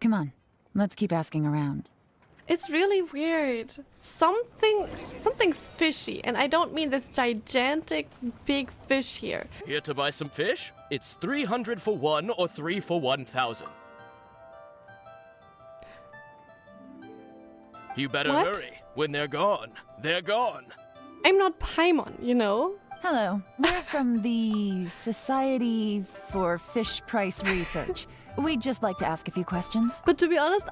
Come on, let's keep asking around. It's really weird. Something's fishy, and I don't mean this gigantic big fish here. Here to buy some fish? It's 300 for 1 or 3 for 1,000. You better What? hurry. When they're gone, they're gone. I'm not Paimon, you know? Hello, we're from the Society for Fish Price Research. We'd just like to ask a few questions. But to be honest,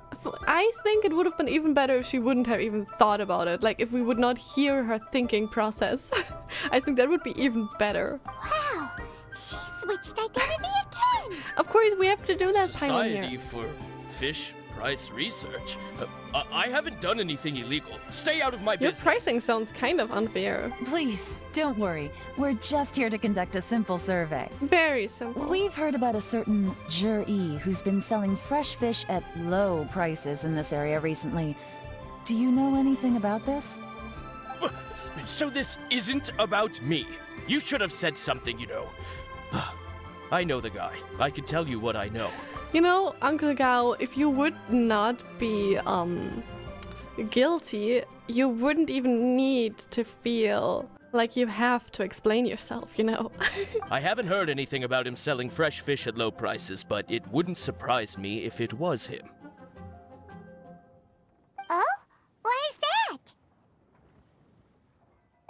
I think it would have been even better if she wouldn't have even thought about it. Like, if we would not hear her thinking process. I think that would be even better. Wow! She switched identity again! Of course, we have to do that, Paimon Society here. for Fish Price Research? I haven't done anything illegal. Stay out of my Your business. pricing sounds kind of unfair. Please, don't worry. We're just here to conduct a simple survey. Very simple. We've heard about a certain Zhiyi who's been selling fresh fish at low prices in this area recently. Do you know anything about this? So this isn't about me. You should have said something, you know. I know the guy. I can tell you what I know. You know, Uncle Gao, if you would not be guilty, you wouldn't even need to feel like you have to explain yourself, you know? I haven't heard anything about him selling fresh fish at low prices, but it wouldn't surprise me if it was him. Oh? Why is that?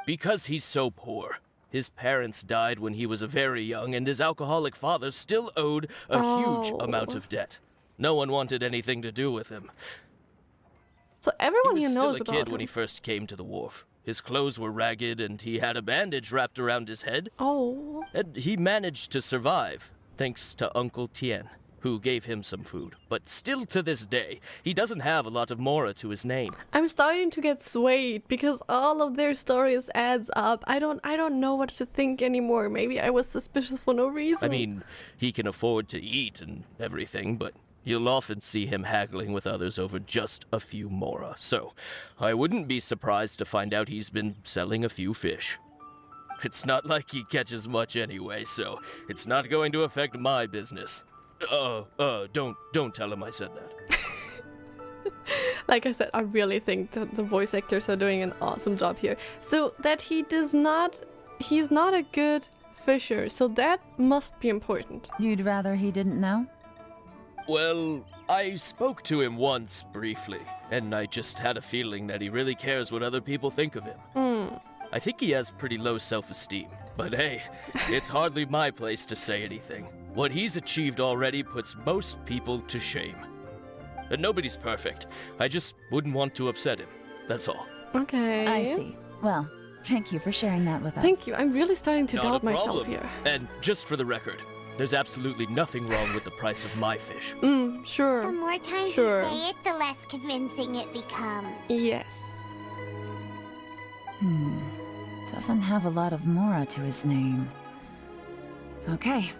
Because he's so poor. His parents died when he was very young, and his alcoholic father still owed a huge amount of debt. No one wanted anything to do with him. So everyone He here was knows still a about kid when he him. first came to the wharf. His clothes were ragged, and he had a bandage wrapped around his head. Oh. And he managed to survive, thanks to Uncle Tien, who gave him some food. But still to this day, he doesn't have a lot of mora to his name. I'm starting to get swayed because all of their stories adds up. I don't know what to think anymore. Maybe I was suspicious for no reason. I mean, he can afford to eat and everything, but you'll often see him haggling with others over just a few mora. So, I wouldn't be surprised to find out he's been selling a few fish. It's not like he catches much anyway, so it's not going to affect my business. Don't tell him I said that. Like I said, I really think that the voice actors are doing an awesome job here. So that he's not a good fisher, so that must be important. You'd rather he didn't know? Well, I spoke to him once, briefly, and I just had a feeling that he really cares what other people think of him. I think he has pretty low self-esteem. But hey, it's hardly my place to say anything. What he's achieved already puts most people to shame. And nobody's perfect. I just wouldn't want to upset him. That's all. Okay. I see. Well, thank you for sharing that with us. Thank you. I'm really starting to Not doubt a problem. myself here. And just for the record, there's absolutely nothing wrong with the price of my fish. Sure. The more times Sure. you say it, the less convincing it becomes. Yes. Doesn't have a lot of Mora to his name. Okay,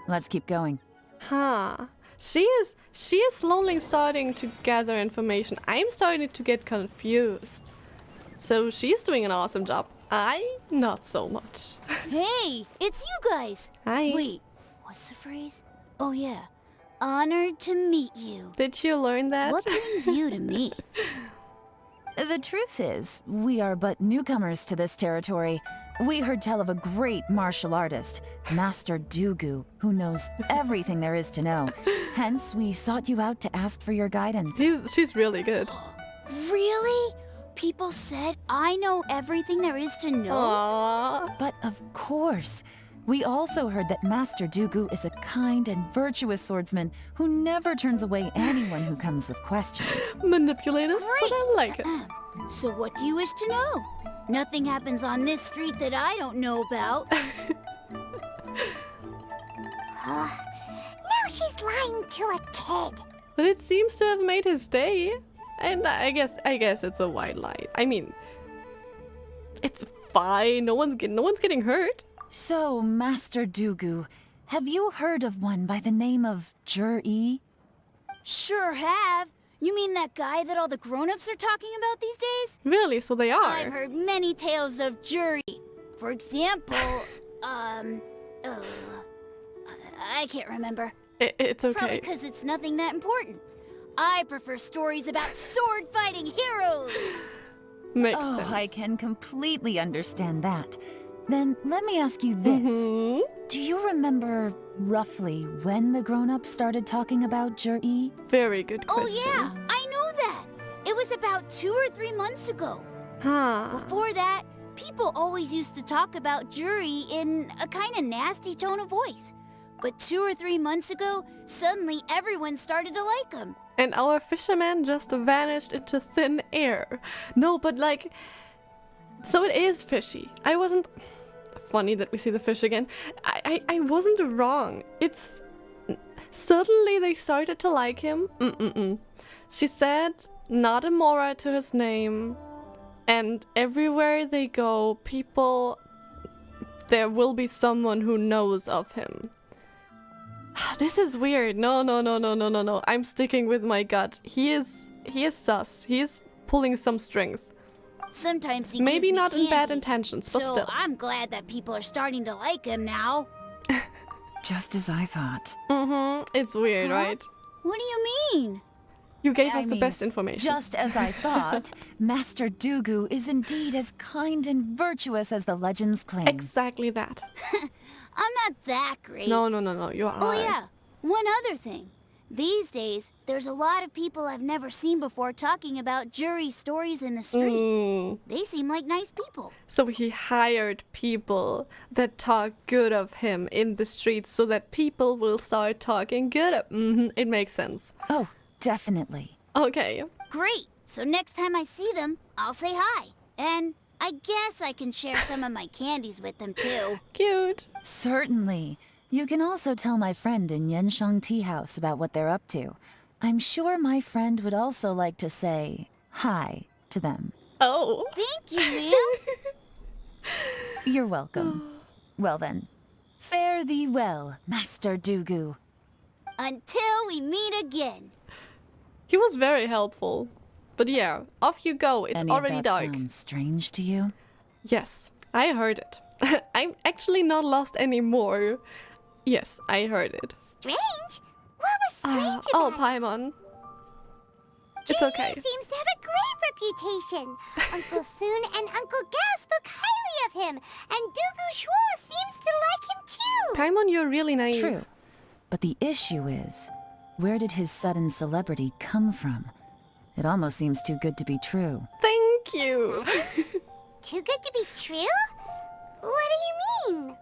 let's keep going. Huh. She is slowly starting to gather information. I'm starting to get confused. So she's doing an awesome job. I not so much. Hey, it's you guys. Hi. Wait, what's the phrase? Oh yeah, honored to meet you. Did you learn that? What brings you to me? The truth is, we are but newcomers to this territory. We heard tell of a great martial artist, Master Dugu, who knows everything there is to know. Hence, we sought you out to ask for your guidance. She's really good. Really? People said I know everything there is to know? Aww. But of course, we also heard that Master Dugu is a kind and virtuous swordsman who never turns away anyone who comes with questions. Manipulative, but I like it. So what do you wish to know? Nothing happens on this street that I don't know about. Now she's lying to a kid. But it seems to have made his day. And I guess it's a white lie. I mean, it's fine. No one's getting hurt. So, Master Dugu, have you heard of one by the name of Zhiyi? Sure have. You mean that guy that all the grown-ups are talking about these days? Really? So they are. I've heard many tales of Zhiyi. For example, I can't remember. It's okay. Probably because it's nothing that important. I prefer stories about sword-fighting heroes. Makes Oh, sense. I can completely understand that. Then let me ask you this. Do you remember roughly when the grown-ups started talking about Zhiyi? Very good question. Oh yeah, I know that. It was about 2 or 3 months ago. Huh. Before that, people always used to talk about Zhiyi in a kind of nasty tone of voice. But 2 or 3 months ago, suddenly everyone started to like him. And our fisherman just vanished into thin air. No, but like... So it is fishy. I wasn't... Funny that we see the fish again. I wasn't wrong. It's... Suddenly they started to like him. She said not a Mora to his name. And everywhere they go, people... There will be someone who knows of him. This is weird. No. I'm sticking with my gut. He is sus. He is pulling some strings. Sometimes he Maybe gives me not in bad candies, intentions, but so still. I'm glad that people are starting to like him now. Just as I thought. It's weird, Huh? right? What do you mean? You gave I us the mean, best information. Just as I thought, Master Dugu is indeed as kind and virtuous as the legends claim. Exactly that. I'm not that great. No, you are. Oh yeah, one other thing. These days, there's a lot of people I've never seen before talking about Zhiyi stories in the street. They seem like nice people. So he hired people that talk good of him in the streets so that people will start talking good of It makes sense. Oh, definitely. Okay. Great. So next time I see them, I'll say hi. And I guess I can share some of my candies with them too. Cute. Certainly. You can also tell my friend in Yenshang Tea House about what they're up to. I'm sure my friend would also like to say hi to them. Oh. Thank you, ma'am. You're welcome. Well then, fare thee well, Master Dugu. Until we meet again. He was very helpful. But yeah, off you go. It's Any already of that dark. sounds strange to you? Yes, I heard it. I'm actually not lost anymore. Yes, I heard it. Strange? What was strange Oh, about it? Paimon. It's okay. Seems to have a great reputation. Uncle Soon and Uncle Gal spoke highly of him, and Dugu Shuo seems to like him too. Paimon, you're really naive. True. But the issue is, where did his sudden celebrity come from? It almost seems too good to be true. Thank you. Too good to be true? What do you mean?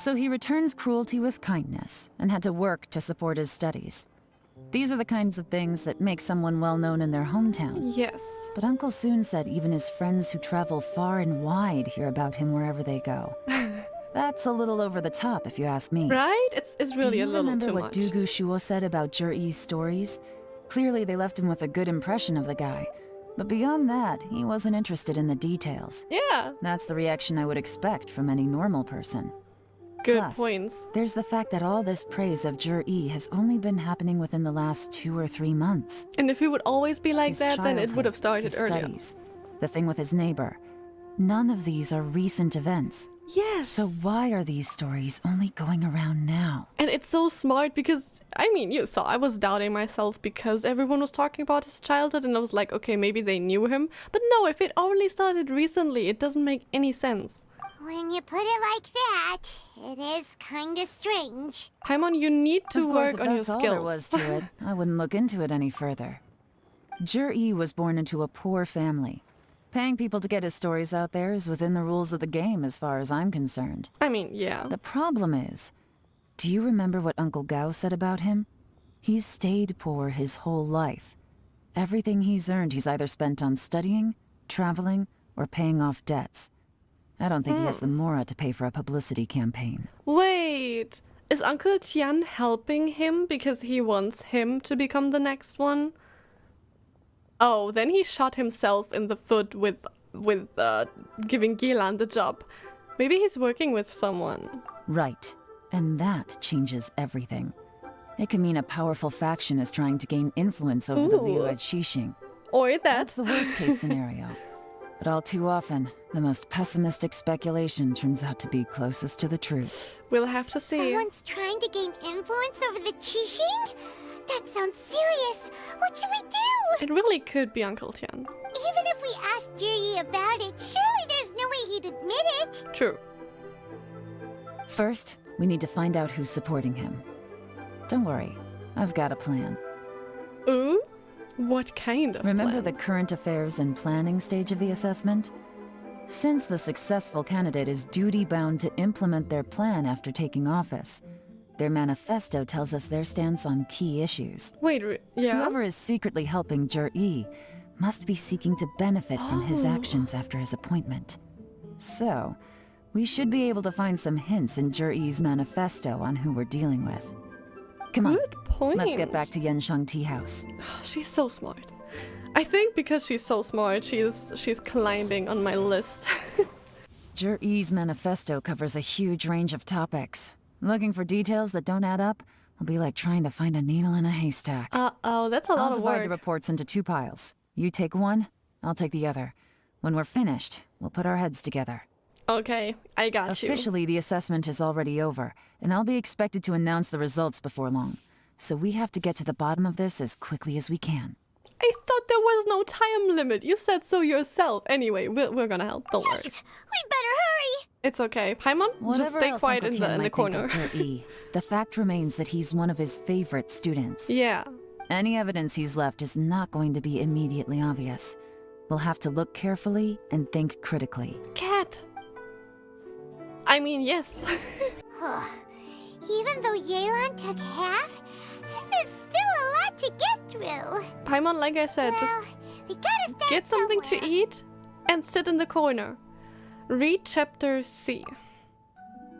So he returns cruelty with kindness and had to work to support his studies. These are the kinds of things that make someone well known in their hometown. Yes. But Uncle Soon said even his friends who travel far and wide hear about him wherever they go. That's a little over the top, if you ask me. Right? It's really a little too Do you remember what much. Dugu Shuo said about Zhiyi's stories? Clearly, they left him with a good impression of the guy. But beyond that, he wasn't interested in the details. Yeah. That's the reaction I would expect from any normal person. Good Plus, points. there's the fact that all this praise of Zhiyi has only been happening within the last 2 or 3 months. And if he would always be like His that, then it would have childhood, started his earlier. studies, the thing with his neighbor. None of these are recent events. Yes. So why are these stories only going around now? And it's so smart because, I mean, you saw, I was doubting myself because everyone was talking about his childhood and I was like, okay, maybe they knew him. But no, if it only started recently, it doesn't make any sense. When you put it like that, it is kinda strange. Paimon, you need to Of course, work if on your that's all skills. there was to it, I wouldn't look into it any further. Zhiyi was born into a poor family. Paying people to get his stories out there is within the rules of the game as far as I'm concerned. I mean, yeah. The problem is, do you remember what Uncle Gao said about him? He's stayed poor his whole life. Everything he's earned he's either spent on studying, traveling, or paying off debts. I don't think he has the mora to pay for a publicity campaign. Wait, is Uncle Tian helping him because he wants him to become the next one? Oh, then he shot himself in the foot with giving Yelan the job. Maybe he's working with someone. Right. And that changes everything. It can mean a powerful faction is trying to gain influence over the Liu at Xixing. Or That's the worst case scenario. But all too often, the most pessimistic speculation turns out to be closest to the truth. We'll have to see. Someone's trying to gain influence over the Qixing? That sounds serious. What should we do? It really could be Uncle Tian. Even if we asked Zhiyi about it, surely there's no way he'd admit it. True. First, we need to find out who's supporting him. Don't worry, I've got a plan. Ooh? What kind of Remember plan? the current affairs and planning stage of the assessment? Since the successful candidate is duty-bound to implement their plan after taking office, their manifesto tells us their stance on key issues. Wait, yeah? Whoever is secretly helping Zhiyi must be seeking to benefit from his actions after his appointment. So, we should be able to find some hints in Zhiyi's manifesto on who we're dealing with. Come on, Good point. let's get back to Yanshang Tea House. She's so smart. I think because she's so smart, she's climbing on my list. Zhiyi's manifesto covers a huge range of topics. Looking for details that don't add up will be like trying to find a needle in a haystack. Uh-oh, that's a lot I'll of divide the work. reports into 2 piles. You take one, I'll take the other. When we're finished, we'll put our heads together. Okay, I got you. Officially, the assessment is already over, and I'll be expected to announce the results before long. So we have to get to the bottom of this as quickly as we can. I thought there was no time limit. You said so yourself. Anyway, we're gonna help. Don't worry. We better hurry. It's okay. Paimon, just Whatever stay else quiet Uncle in Tian the might corner. think of Zhiyi, the fact remains that he's one of his favorite students. Yeah. Any evidence he's left is not going to be immediately obvious. We'll have to look carefully and think critically. Cat. I mean, yes. Even though Yelan took half, this is still a lot to get through. Paimon, like I said, Well, just we gotta start get something somewhere. to eat and sit in the corner. Read chapter C.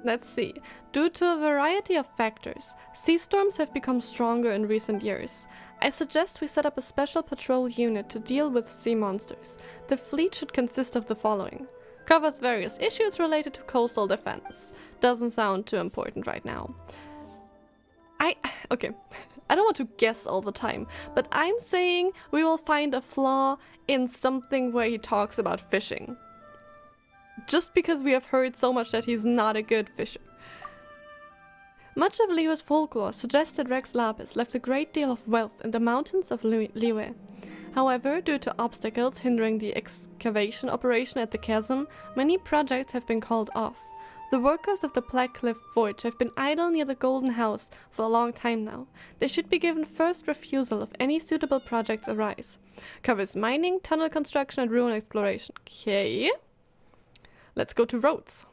Let's see. Due to a variety of factors, sea storms have become stronger in recent years. I suggest we set up a special patrol unit to deal with sea monsters. The fleet should consist of the following. Covers various issues related to coastal defense. Doesn't sound too important right now. Okay, I don't want to guess all the time, but I'm saying we will find a flaw in something where he talks about fishing. Just because we have heard so much that he's not a good fisher. Much of Liyue's folklore suggests that Rex Lapis left a great deal of wealth in the mountains of Liyue. However, due to obstacles hindering the excavation operation at the chasm, many projects have been called off. The workers of the Black Cliff Forge have been idle near the Golden House for a long time now. They should be given first refusal if any suitable projects arise. Covers mining, tunnel construction, and ruin exploration. Okay. Let's go to roads.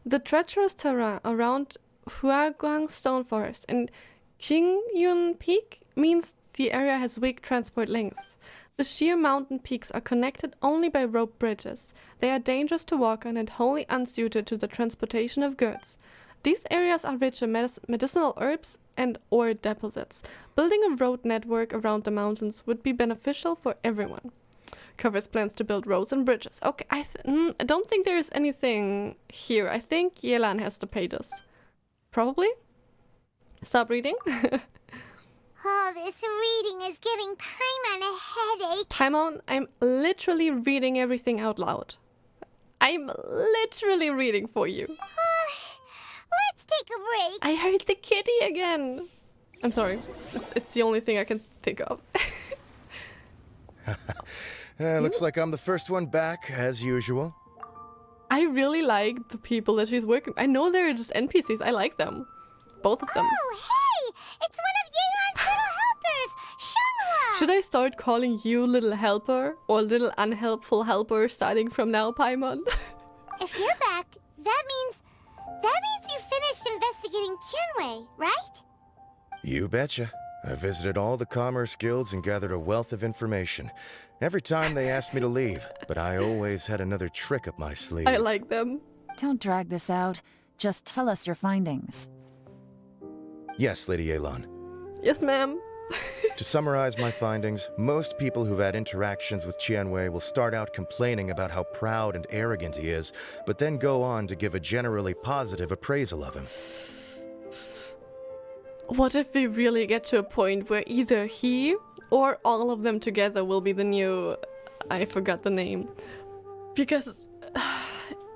the treacherous terrain around Huaguang Stone Forest and Qingyun Peak means the area has weak transport links. The sheer mountain peaks are connected only by rope bridges. They are dangerous to walk on and wholly unsuited to the transportation of goods. These areas are rich in medicinal herbs and ore deposits. Building a road network around the mountains would be beneficial for everyone. Covers plans to build roads and bridges. Okay, I don't think there is anything here. I think Yelan has to pay this. Probably? Stop reading. Oh, this reading is giving Paimon a headache. Paimon, I'm literally reading everything out loud. I'm literally reading for you. Let's take a break. I heard the kitty again. I'm sorry. It's the only thing I can think of. Looks like I'm the first one back, as usual. I really like the people that she's working. I know they're just NPCs. I like them. Both of them. Oh, hey! It's one of Yelan's little helpers, Shanghua! Should I start calling you little helper or little unhelpful helper starting from now, Paimon? If you're back, that means you finished investigating Tianwei, right? You betcha. I visited all the commerce guilds and gathered a wealth of information. Every time they asked me to leave, but I always had another trick up my sleeve. I like them. Don't drag this out. Just tell us your findings. Yes, Lady Yelan. Yes, ma'am. To summarize my findings, most people who've had interactions with Tianwei will start out complaining about how proud and arrogant he is, but then go on to give a generally positive appraisal of him. What if we really get to a point where either he or all of them together will be the new... I forgot the name. Because,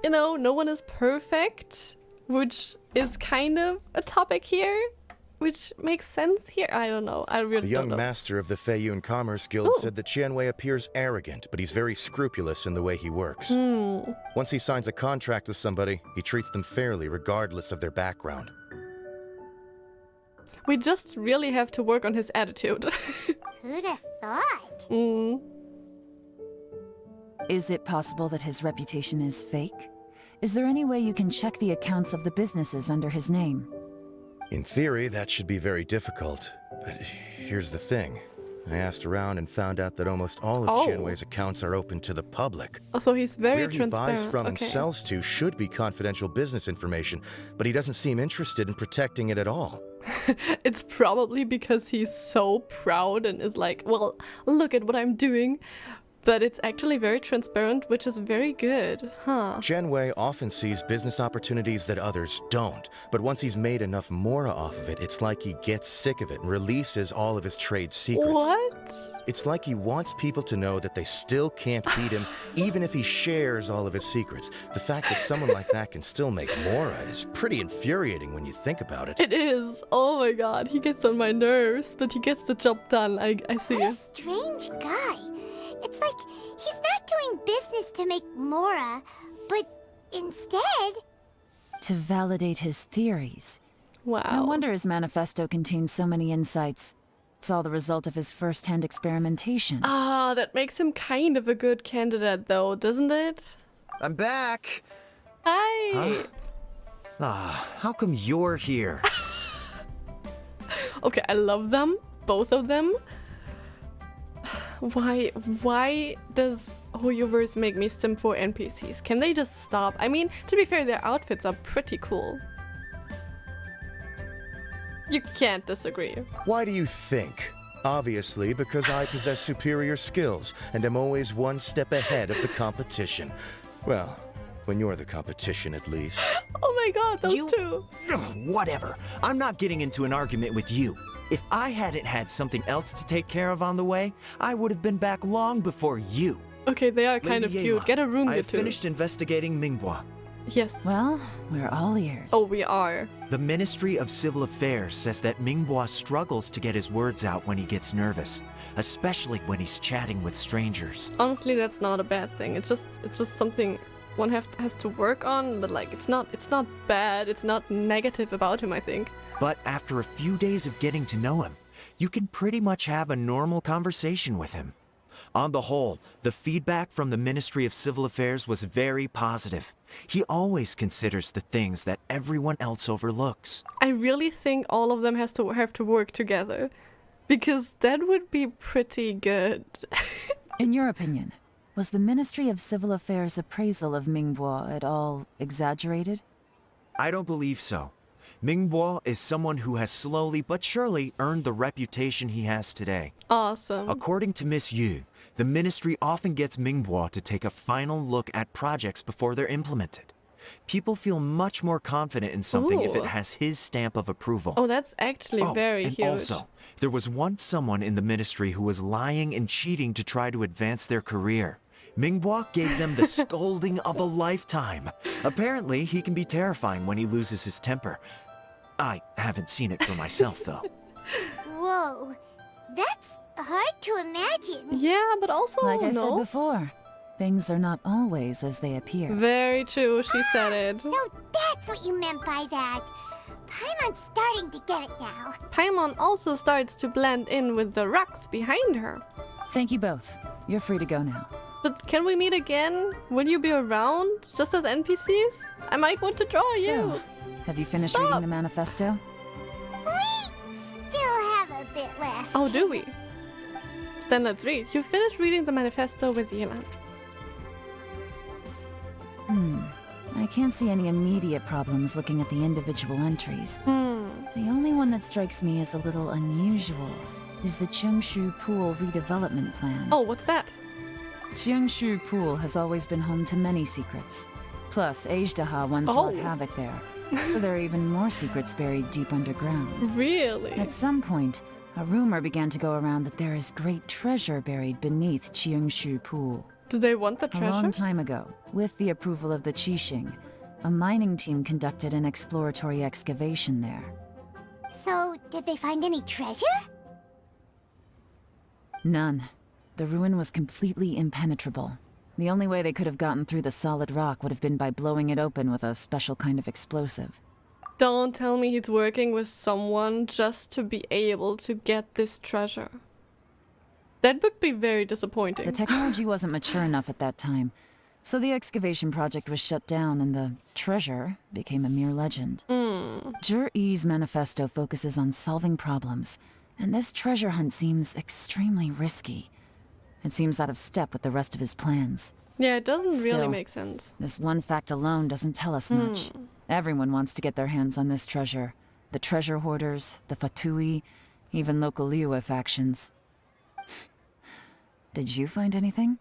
you know, no one is perfect, which is kind of a topic here, which makes sense here. I don't know. I really The don't know. young master of the Feiyun Commerce Guild said that Tianwei appears arrogant, but he's very scrupulous in the way he works. Once he signs a contract with somebody, he treats them fairly regardless of their background. We just really have to work on his attitude. Who'd have thought? Is it possible that his reputation is fake? Is there any way you can check the accounts of the businesses under his name? In theory, that should be very difficult. But here's the thing. I asked around and found out that almost all of Tianwei's accounts are open to the public. Oh, so he's very Where he transparent. buys from and sells to should be confidential business information, but he doesn't seem interested in protecting it at all. It's probably because he's so proud and is like, well, look at what I'm doing. But it's actually very transparent, which is very good, huh? Tianwei often sees business opportunities that others don't, but once he's made enough mora off of it, it's like he gets sick of it and releases all of his trade secrets. What? It's like he wants people to know that they still can't beat him, even if he shares all of his secrets. The fact that someone like that can still make mora is pretty infuriating when you think about it. It is. Oh my god, he gets on my nerves, but he gets the job done. I see. What a strange guy. It's like he's not doing business to make mora, but instead... To validate his theories. Wow. No wonder his manifesto contains so many insights. It's all the result of his first-hand experimentation. Ah, that makes him kind of a good candidate, though, doesn't it? I'm back! Hi! Huh? Ah, how come you're here? Okay, I love them. Both of them. Why does Hoyoverse make me sim for NPCs? Can they just stop? I mean, to be fair, their outfits are pretty cool. You can't disagree. Why do you think? Obviously, because I possess superior skills and am always one step ahead of the competition. Well, when you're the competition, at least. Oh my god, those two. Ugh, whatever. I'm not getting into an argument with you. If I hadn't had something else to take care of on the way, I would have been back long before you. Okay, they are kind of Lady cute. Yelan, Get a room, I you have two. finished investigating Minghua. Yes. Well, we're all ears. Oh, we are. The Ministry of Civil Affairs says that Minghua struggles to get his words out when he gets nervous, especially when he's chatting with strangers. Honestly, that's not a bad thing. It's just something one has to work on, but like it's not bad. It's not negative about him, I think. But after a few days of getting to know him, you can pretty much have a normal conversation with him. On the whole, the feedback from the Ministry of Civil Affairs was very positive. He always considers the things that everyone else overlooks. I really think all of them have to work together, because that would be pretty good. In your opinion, was the Ministry of Civil Affairs' appraisal of Mingbo at all exaggerated? I don't believe so. Mingbo is someone who has slowly but surely earned the reputation he has today. Awesome. According to Miss Yu, the ministry often gets Mingbo to take a final look at projects before they're implemented. People feel much more confident in something if it Ooh. has his stamp of approval. Oh, that's actually very and huge. also, there was once someone in the ministry who was lying and cheating to try to advance their career. Mingbo gave them the scolding of a lifetime. Apparently, he can be terrifying when he loses his temper. I haven't seen it for myself, though. Whoa, that's hard to imagine. Yeah, but also, Like I said no. before, things are not always as they appear. Very true, she said it. So that's what you meant by that. Paimon's starting to get it now. Paimon also starts to blend in with the rocks behind her. Thank you both. You're free to go now. But can we meet again? Will you be around, just as NPCs? I might want to draw you. So, have you finished reading the manifesto? We still have a bit left. Oh, do we? Then let's read. You finished reading the manifesto with Yelan. I can't see any immediate problems looking at the individual entries. The only one that strikes me as a little unusual is the Cheongshu Pool redevelopment plan. Oh, what's that? Cheongshu Pool has always been home to many secrets. Plus, Ajdaha once wrought havoc there, so there are even more secrets buried deep underground. Really? At some point, a rumor began to go around that there is great treasure buried beneath Cheongshu Pool. Do they want the A treasure? long time ago, with the approval of the Qixing, a mining team conducted an exploratory excavation there. So, did they find any treasure? None. The ruin was completely impenetrable. The only way they could have gotten through the solid rock would have been by blowing it open with a special kind of explosive. Don't tell me he's working with someone just to be able to get this treasure. That would be very disappointing. The technology wasn't mature enough at that time, so the excavation project was shut down and the treasure became a mere legend. Zhiyi's manifesto focuses on solving problems, and this treasure hunt seems extremely risky. It seems out of step with the rest of his plans. Yeah, it doesn't really Still, make sense. This one fact alone doesn't tell us much. Everyone wants to get their hands on this treasure. The treasure hoarders, the Fatui, even local Liyue factions. Did you find anything?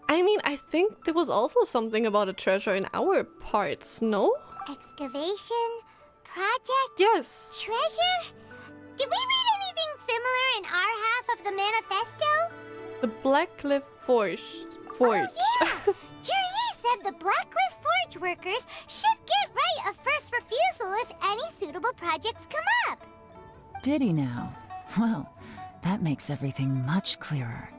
I mean, I think there was also something about a treasure in our parts, no? Excavation? Project? Yes. Treasure? Did we read anything similar in our half of the manifesto? The Blackcliff Forge. Oh yeah! Zhiyi said the Blackcliff Forge workers should get right of first refusal if any suitable projects come up. Did he now? Well, that makes everything much clearer.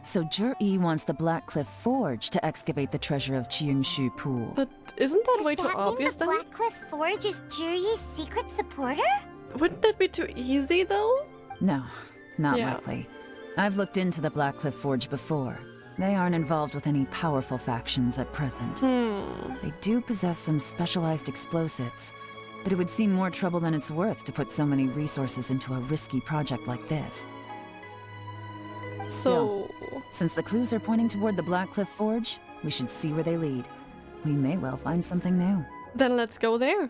So Zhiyi wants the Blackcliff Forge to excavate the treasure of Cheongshu Pool. But isn't that Does way too that obvious mean then? the Blackcliff Forge is Zhiyi's secret supporter? Wouldn't that be too easy though? No, not Yeah. likely. I've looked into the Blackcliff Forge before. They aren't involved with any powerful factions at present. They do possess some specialized explosives, but it would seem more trouble than it's worth to put so many resources into a risky project like this. Still, since the clues are pointing toward the Blackcliff Forge, we should see where they lead. We may well find something new. Then let's go there.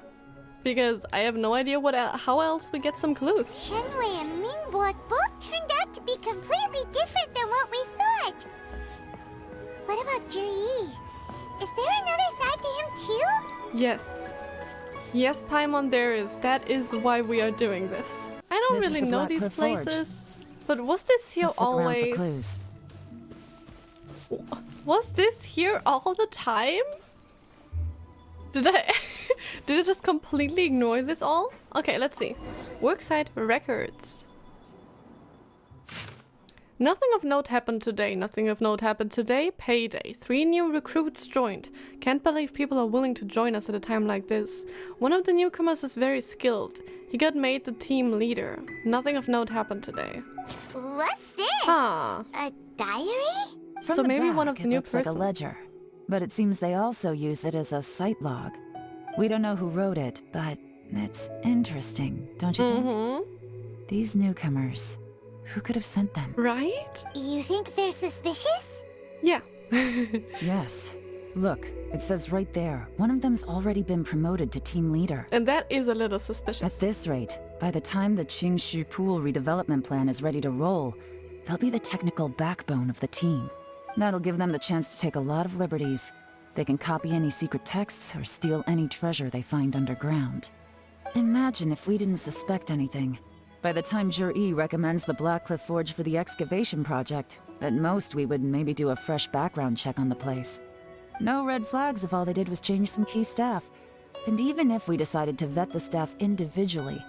Because I have no idea how else we get some clues. Shenwei and Mingbo both turned out to be completely different than what we thought. What about Zhiyi? Is there another side to him too? Yes. Yes, Paimon, there is. That is why we are doing this. I don't This is really the know these Blackcliff Forge. places. But was this here Let's look around for always? clues. Was this here all the time? Did I did I just completely ignore this all? Okay, let's see. Worksite records. Nothing of note happened today. Nothing of note happened today. Payday. 3 new recruits joined. Can't believe people are willing to join us at a time like this. One of the newcomers is very skilled. He got made the team leader. Nothing of note happened today. Well, What's this? Huh. A diary? From So the maybe back, one of the it new looks like a person. ledger. But it seems they also use it as a site log. We don't know who wrote it, but it's interesting, don't you think? These newcomers, who could have sent them? Right? You think they're suspicious? Yeah. Yes. Look, it says right there, one of them's already been promoted to team leader. And that is a little suspicious. At this rate, by the time the Qingshu Pool redevelopment plan is ready to roll, they'll be the technical backbone of the team. That'll give them the chance to take a lot of liberties. They can copy any secret texts or steal any treasure they find underground. Imagine if we didn't suspect anything. By the time Zhiyi recommends the Blackcliff Forge for the excavation project, at most we would maybe do a fresh background check on the place. No red flags if all they did was change some key staff. And even if we decided to vet the staff individually,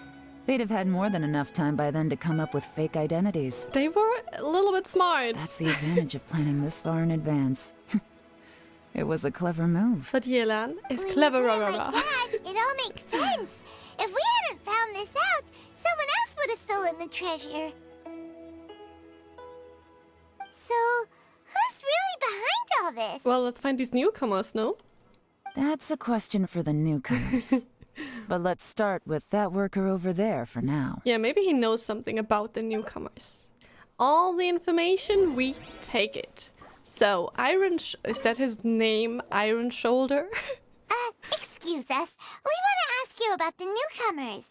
they'd have had more than enough time by then to come up with fake identities. They were a little bit smart. That's the advantage of planning this far in advance. It was a clever move. But Yelan is When you clever. put it like that, it all makes sense. If we hadn't found this out, someone else would have stolen the treasure. So, who's really behind all this? Well, let's find these newcomers, no? That's a question for the newcomers. But let's start with that worker over there for now. Yeah, maybe he knows something about the newcomers. All the information, we take it. So, is that his name, Iron Shoulder? Excuse us. We want to ask you about the newcomers.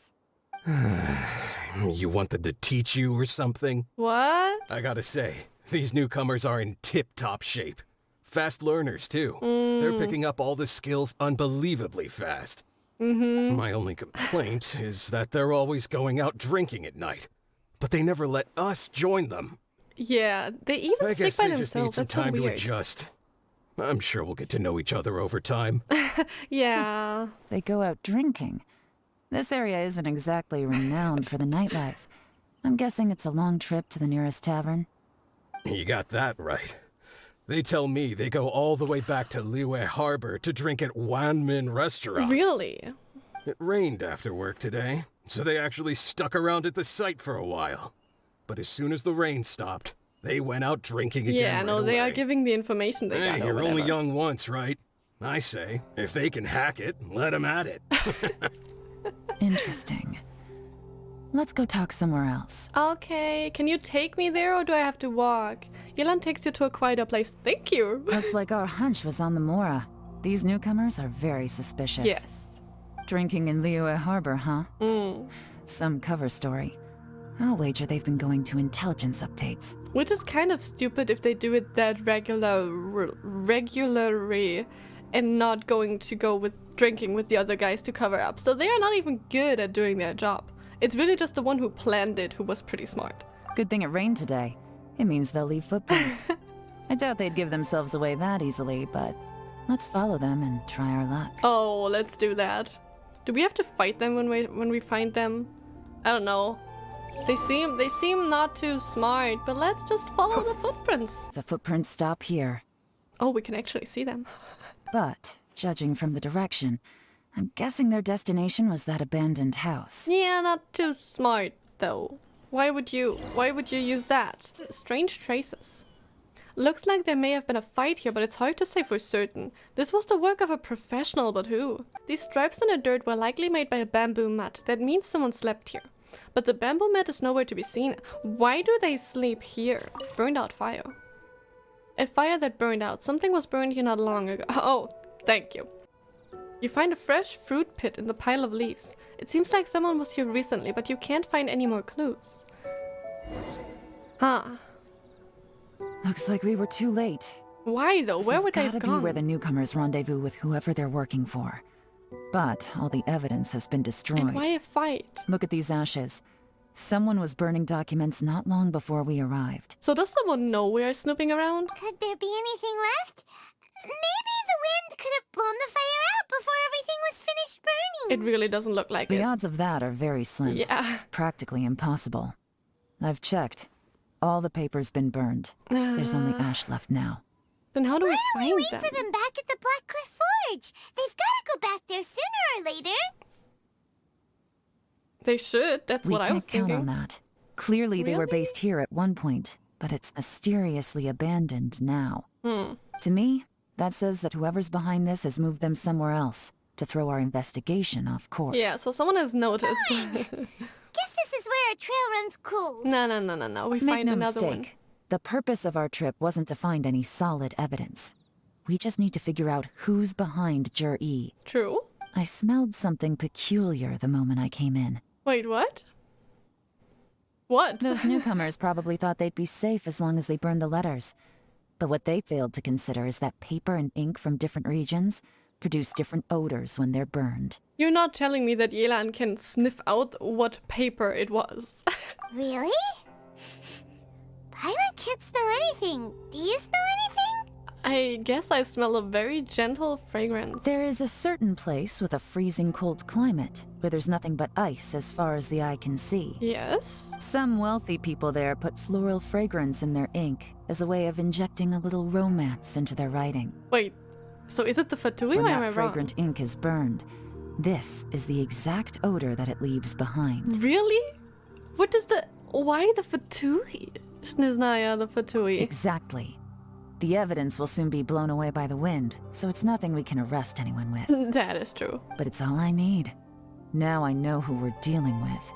You want them to teach you or something? What? I gotta say, these newcomers are in tip-top shape. Fast learners, too. They're picking up all the skills unbelievably fast. My only complaint is that they're always going out drinking at night. But they never let us join them. Yeah, they even I stick guess by they just need themselves. some That's so time to weird. adjust. I'm sure we'll get to know each other over time. Yeah. They go out drinking. This area isn't exactly renowned for the nightlife. I'm guessing it's a long trip to the nearest tavern. You got that right. They tell me they go all the way back to Liyue Harbor to drink at Wanmin Restaurant. Really? It rained after work today, so they actually stuck around at the site for a while. But as soon as the rain stopped, they went out drinking again. Yeah, no, right they are away. giving the information they got. Hey, or you're only whatever. young once, right? I say, if they can hack it, let them at it. Interesting. Let's go talk somewhere else. Okay, can you take me there or do I have to walk? Yelan takes you to a quieter place. Thank you. Looks like our hunch was on the Mora. These newcomers are very suspicious. Yes. Drinking in Liyue Harbor, huh? Some cover story. I'll wager they've been going to intelligence updates. Which is kind of stupid if they do it that regularly and not going to go with drinking with the other guys to cover up. So they are not even good at doing their job. It's really just the one who planned it who was pretty smart. Good thing it rained today. It means they'll leave footprints. I doubt they'd give themselves away that easily, but let's follow them and try our luck. Oh, let's do that. Do we have to fight them when we find them? I don't know. They seem not too smart, but let's just follow the footprints. The footprints stop here. Oh, we can actually see them. But, judging from the direction, I'm guessing their destination was that abandoned house. Yeah, not too smart though. Why would you use that? Strange traces. Looks like there may have been a fight here, but it's hard to say for certain. This was the work of a professional, but who? These stripes in the dirt were likely made by a bamboo mat. That means someone slept here. But the bamboo mat is nowhere to be seen. Why do they sleep here? Burned out fire. A fire that burned out. Something was burned here not long ago. Oh, thank you. You find a fresh fruit pit in the pile of leaves. It seems like someone was here recently, but you can't find any more clues. Huh. Looks like we were too late. Why though? Where would they This have has gotta gone? be where the newcomers rendezvous with whoever they're working for. But all the evidence has been destroyed. And why a fight? Look at these ashes. Someone was burning documents not long before we arrived. So does someone know we are snooping around? Could there be anything left? Maybe the wind could have blown the fire out before everything was finished burning. It really doesn't look like The it. odds of that are very slim. Yeah. It's practically impossible. I've checked. All the paper's been burned. There's only ash left now. Then how do we Why don't we find wait them? for them back at the Blackcliff Forge? They've got to go back there sooner or later. They should. That's We what I was can't count thinking. on that. Clearly they were Really? based here at one point, but it's mysteriously abandoned now. To me, that says that whoever's behind this has moved them somewhere else to throw our investigation off course. Yeah, so someone has noticed. Guess this is where a trail runs cold. No. We Make find no another mistake. one. The purpose of our trip wasn't to find any solid evidence. We just need to figure out who's behind Zhiyi. True. I smelled something peculiar the moment I came in. Wait, what? What? Those newcomers probably thought they'd be safe as long as they burned the letters. But what they failed to consider is that paper and ink from different regions produce different odors when they're burned. You're not telling me that Yelan can sniff out what paper it was. Really? Paimon can't smell anything. Do you smell anything? I guess I smell a very gentle fragrance. There is a certain place with a freezing cold climate where there's nothing but ice as far as the eye can see. Yes? Some wealthy people there put floral fragrance in their ink as a way of injecting a little romance into their writing. Wait, so is it the Fatui When or am I that wrong? fragrant ink is burned, this is the exact odor that it leaves behind. Really? What does the... Why the Fatui? Sniznaya, the Fatui. Exactly. The evidence will soon be blown away by the wind, so it's nothing we can arrest anyone with. That is true. But it's all I need. Now I know who we're dealing with.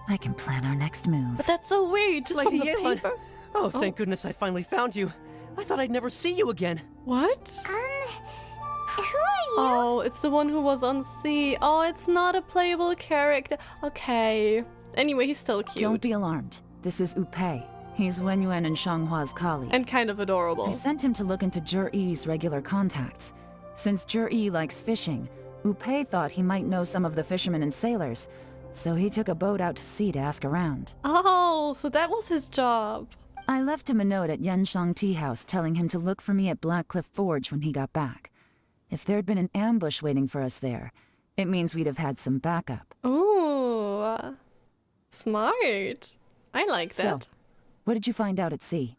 I can plan our next move. But that's so weird, just Lady from the Yelan. paper. Oh, thank goodness I finally found you. I thought I'd never see you again. What? Who are you? Oh, it's the one who was on sea. Oh, it's not a playable character. Okay. Anyway, he's still cute. Don't be alarmed. This is Upei. He's Wenyuan and Shanghua's colleague. And kind of adorable. I sent him to look into Zhiyi's regular contacts. Since Zhiyi likes fishing, Upei thought he might know some of the fishermen and sailors, so he took a boat out to sea to ask around. Oh, so that was his job. I left him a note at Yanshang Tea House telling him to look for me at Blackcliff Forge when he got back. If there'd been an ambush waiting for us there, it means we'd have had some backup. Ooh. Smart. I like that. So, what did you find out at sea?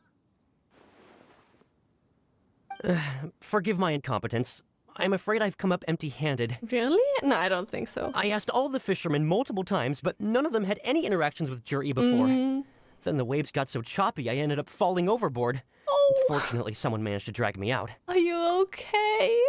Forgive my incompetence. I'm afraid I've come up empty-handed. Really? No, I don't think so. I asked all the fishermen multiple times, but none of them had any interactions with Zhiyi before. Then the waves got so choppy I ended up falling overboard. Oh. Fortunately, someone managed to drag me out. Are you okay?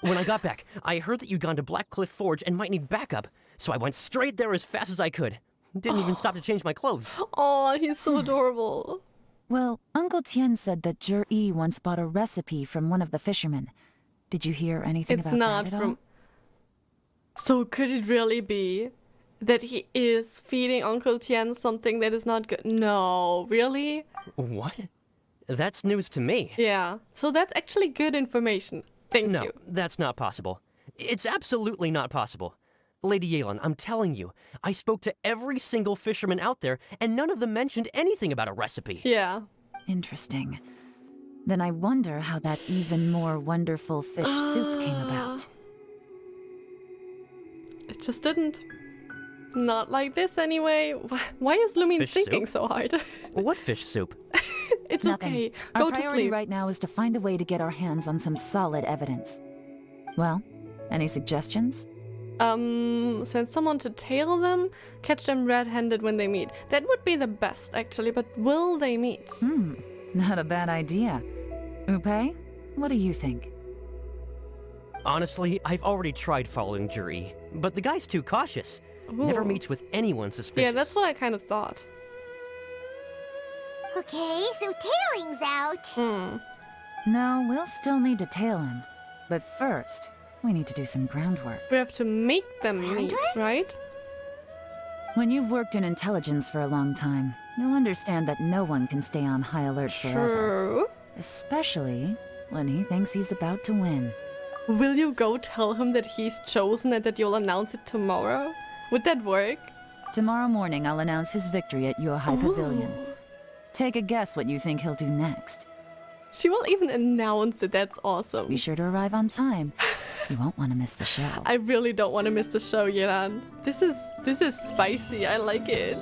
When I got back, I heard that you'd gone to Blackcliff Forge and might need backup, so I went straight there as fast as I could. Didn't even stop to change my clothes. Oh, he's so adorable. Well, Uncle Tian said that Zhiyi once bought a recipe from one of the fishermen. Did you hear anything It's about not that at from... all? So could it really be that he is feeding Uncle Tian something that is not good? No, really? What? That's news to me. Yeah, so that's actually good information. Thank No, you. that's not possible. It's absolutely not possible. Lady Yelan, I'm telling you, I spoke to every single fisherman out there, and none of them mentioned anything about a recipe. Yeah. Interesting. Then I wonder how that even more wonderful fish soup came about. It just didn't. Not like this anyway. Why is Lumin Fish thinking soup? so hard? What fish soup? It's Nothing. okay. Our Go to priority sleep. right now is to find a way to get our hands on some solid evidence. Well, any suggestions? Send someone to tail them, catch them red-handed when they meet. That would be the best, actually, but will they meet? Not a bad idea. Upei, what do you think? Honestly, I've already tried following Zhiyi, but the guy's too cautious. Never Ooh. meets with anyone suspicious. Yeah, that's what I kind of thought. Okay, so tailing's out. No, we'll still need to tail him. But first, we need to do some groundwork. We have to make them meet, right? When you've worked in intelligence for a long time, you'll understand that no one can stay on high alert forever. True. Especially when he thinks he's about to win. Will you go tell him that he's chosen and that you'll announce it tomorrow? Would that work? Tomorrow morning, I'll announce his victory at Yuehai Pavilion. Take a guess what you think he'll do next. She will even announce it. That's awesome. Be sure to arrive on time. You won't want to miss the show. I really don't want to miss the show, Yelan. This is spicy. I like it.